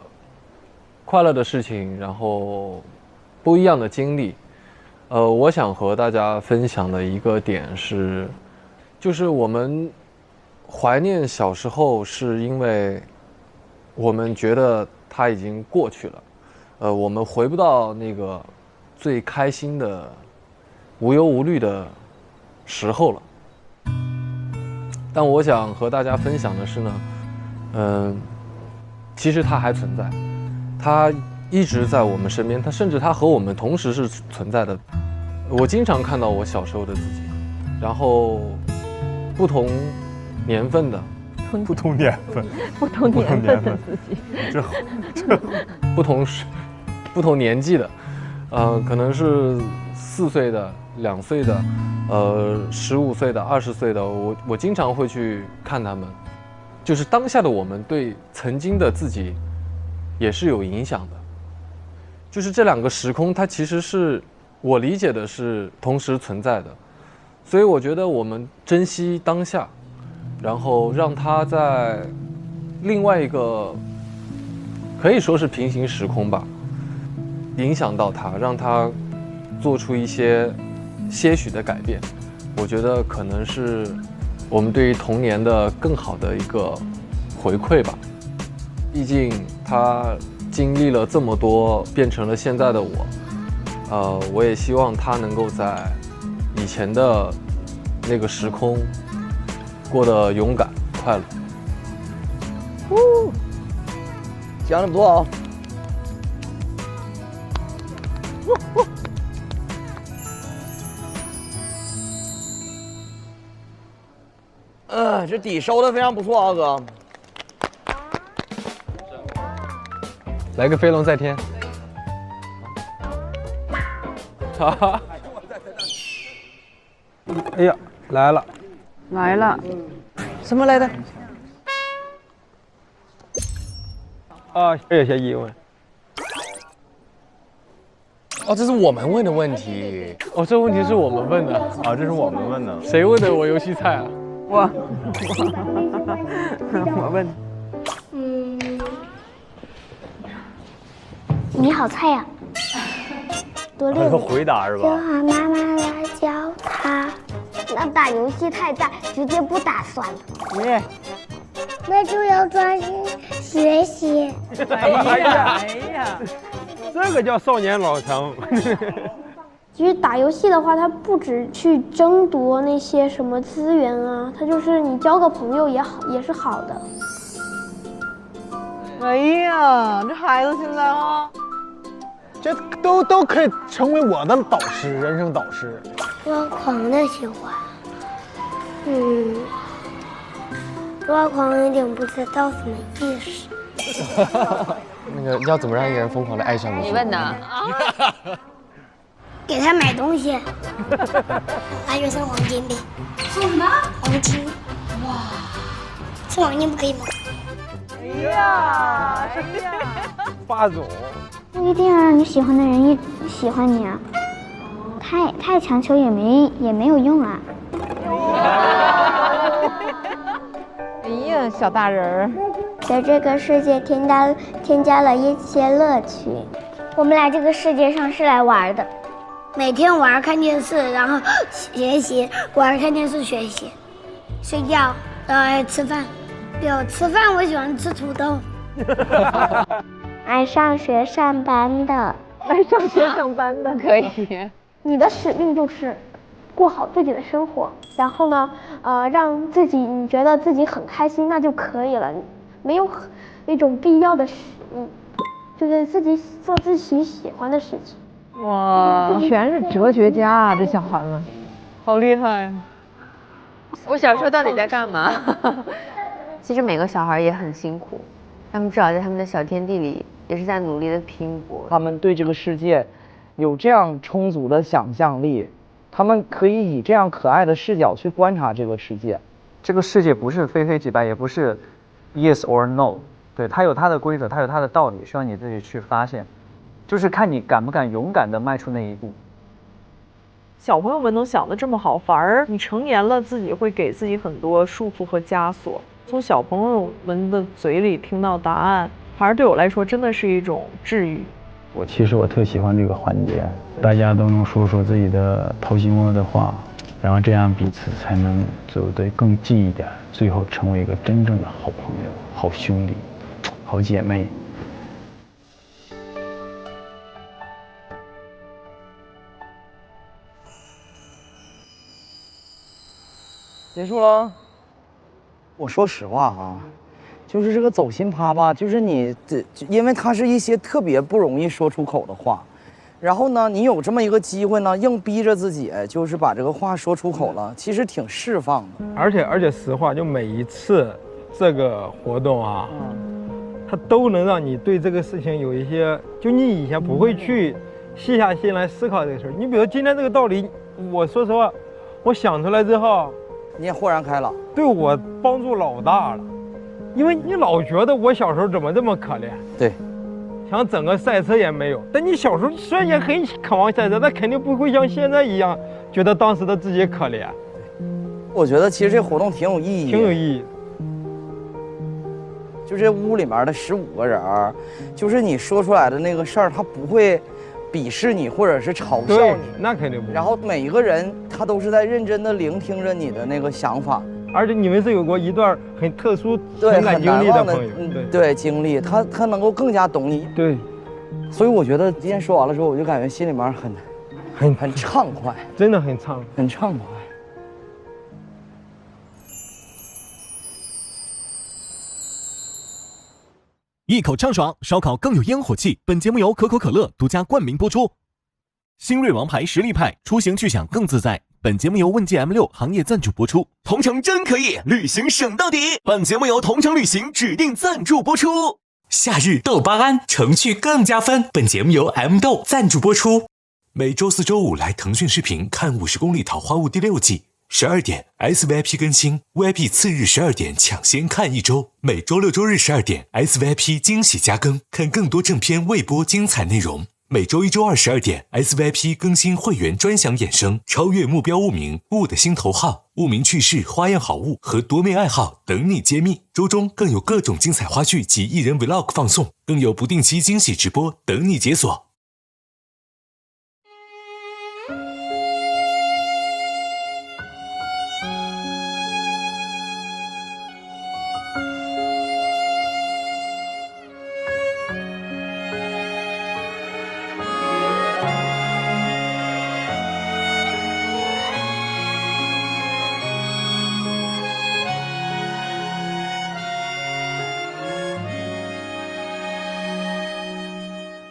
快乐的事情，然后不一样的经历。我想和大家分享的一个点是，就是我们怀念小时候，是因为我们觉得它已经过去了，我们回不到那个最开心的、无忧无虑的时候了。但我想和大家分享的是呢，其实它还存在，它一直在我们身边，它甚至它和我们同时是存在的。我经常看到我小时候的自己，然后不同年份的，不同年份的自己，这不同年纪的，可能是4岁的、2岁的。15岁的、20岁的，我经常会去看他们，就是当下的我们对曾经的自己也是有影响的，就是这两个时空，它其实是我理解的是同时存在的，所以我觉得我们珍惜当下，然后让它在另外一个可以说是平行时空吧，影响到它，让它做出一些些许的改变，我觉得可能是我们对于童年的更好的一个回馈吧。毕竟他经历了这么多，变成了现在的我。我也希望他能够在以前的那个时空过得勇敢、快乐。讲得不错啊。这底收的非常不错啊，哥。来个飞龙在天。哈哈。哎呀，来了，来了，什么来的？啊，这有些疑问。哦，这是我们问的问题。哦，这问题是我们问的啊，这是我们问的。谁问的我游戏菜啊？我问。你好菜呀！多累。个回答是吧？就喊妈妈来教他。那打游戏太大，直接不打算了。那就要专心学习。哎呀，这个叫少年老成。其实打游戏的话，它不止去争夺那些什么资源啊，它就是你交个朋友也好，也是好的。哎呀，这孩子现在啊，这都可以成为我的导师，人生导师。抓狂的喜欢，抓狂有点不知道什么意思。那个要怎么让一个人疯狂的爱上你？你问呢？给他买东西，拿去送黄金币。送什么？黄金。哇，送黄金不可以吗？哎呀，霸总。不一定要让你喜欢的人喜欢你啊，太强求也没有用啊。哎呀，小大人儿，在这个世界添加了一些乐趣。我们来这个世界上是来玩的。每天玩看电视，然后学习，玩看电视学习，睡觉，吃饭。吃饭我喜欢吃土豆。爱上学上班的，爱上学上班的可以。你的使命就是过好自己的生活，然后呢，让你觉得自己很开心，那就可以了，没有那种必要的使命，就是自己做自己喜欢的事情。哇，全是哲学家啊，这小孩们，好厉害！我小时候到底在干嘛？其实每个小孩也很辛苦，他们至少在他们的小天地里也是在努力的拼搏。他们对这个世界有这样充足的想象力，他们可以以这样可爱的视角去观察这个世界。这个世界不是非黑即白，也不是 yes or no， 对，它有它的规则，它有它的道理，需要你自己去发现，就是看你敢不敢勇敢地迈出那一步。小朋友们能想得这么好，反而你成年了自己会给自己很多束缚和枷锁。从小朋友们的嘴里听到答案，反而对我来说真的是一种治愈。其实我特喜欢这个环节，大家都能说说自己的掏心窝的话，然后这样彼此才能走得更近一点，最后成为一个真正的好朋友、好兄弟、好姐妹。结束了。我说实话啊，就是这个走心趴吧，就是你因为它是一些特别不容易说出口的话，然后呢，你有这么一个机会呢，硬逼着自己就是把这个话说出口了，其实挺释放的。而且实话，就每一次这个活动啊，它都能让你对这个事情有一些，就你以前不会去细下心来思考这个事儿。你比如今天这个道理，我说实话，我想出来之后，你也豁然开朗，对我帮助老大了。因为你老觉得我小时候怎么这么可怜，对，想整个赛车也没有。但你小时候虽然也很渴望赛车，但肯定不会像现在一样觉得当时的自己可怜。我觉得其实这活动挺有意义，挺有意义。就这屋里面的15个人，就是你说出来的那个事儿，他不会鄙视你或者是嘲笑你，那肯定不会。然后每一个人他都是在认真的聆听着你的那个想法。而且你们是有过一段很特殊对情感经历的朋友，对经历，他能够更加懂你。对，所以我觉得今天说完了之后，我就感觉心里面很畅快，真的很畅快。一口畅爽，烧烤更有烟火气。本节目由可口可乐独家冠名播出。新锐王牌实力派，出行去享更自在。本节目由问界 M6 行业赞助播出。同城真可以，旅行省到底。本节目由同城旅行指定赞助播出。夏日豆巴胺，城趣更加分。本节目由 M 豆赞助播出。每周4、周5来腾讯视频看50公里桃花坞第6季，12点 SVIP 更新 ，VIP 次日12点抢先看1周。每周6、周日12点 SVIP 惊喜加更，看更多正片未播精彩内容。每周1、周2 12点 SVIP 更新会员专享衍生，超越目标物名物的心头号、物名趣事、花样好物和多面爱好等你揭秘。周中更有各种精彩花絮及艺人 Vlog 放送，更有不定期惊喜直播等你解锁。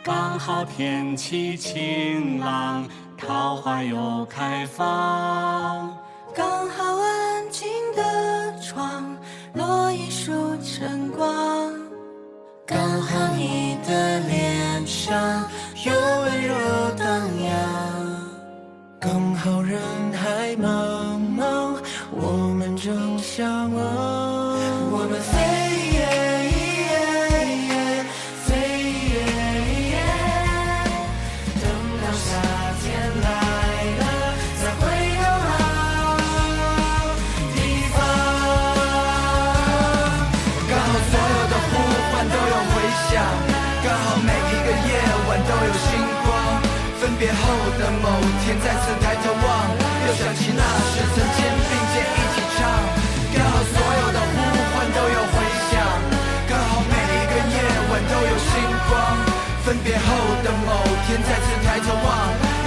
刚好天气晴朗，桃花又开放，刚好安静的窗落一束晨光，刚好你的脸上有温柔荡漾，刚好人海茫茫，我们正相望，我们飞别后的某天再次抬头望，又想起那时曾肩并肩一起唱，刚好所有的呼唤都有回响，刚好每一个夜晚都有星光，分别后的某天再次抬头望，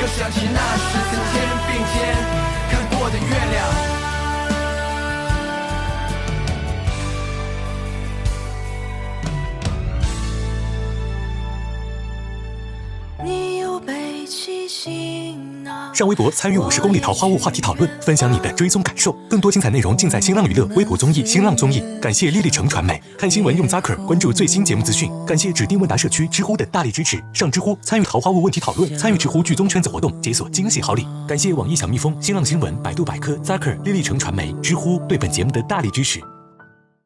又想起那时曾肩并肩看过的月亮。你又背起行囊，上微博参与50公里桃花坞话题讨论，分享你的追踪感受。更多精彩内容尽在新浪娱乐微博综艺、新浪综艺。感谢丽丽城传媒，看新闻用 Zaker 关注最新节目资讯。感谢指定问答社区知乎的大力支持，上知乎参与桃花坞问题讨论，参与知乎剧综圈子活动，解锁惊喜好礼。感谢网易小蜜蜂、新浪新闻、百度百科、Zaker、丽丽城传媒、知乎对本节目的大力支持。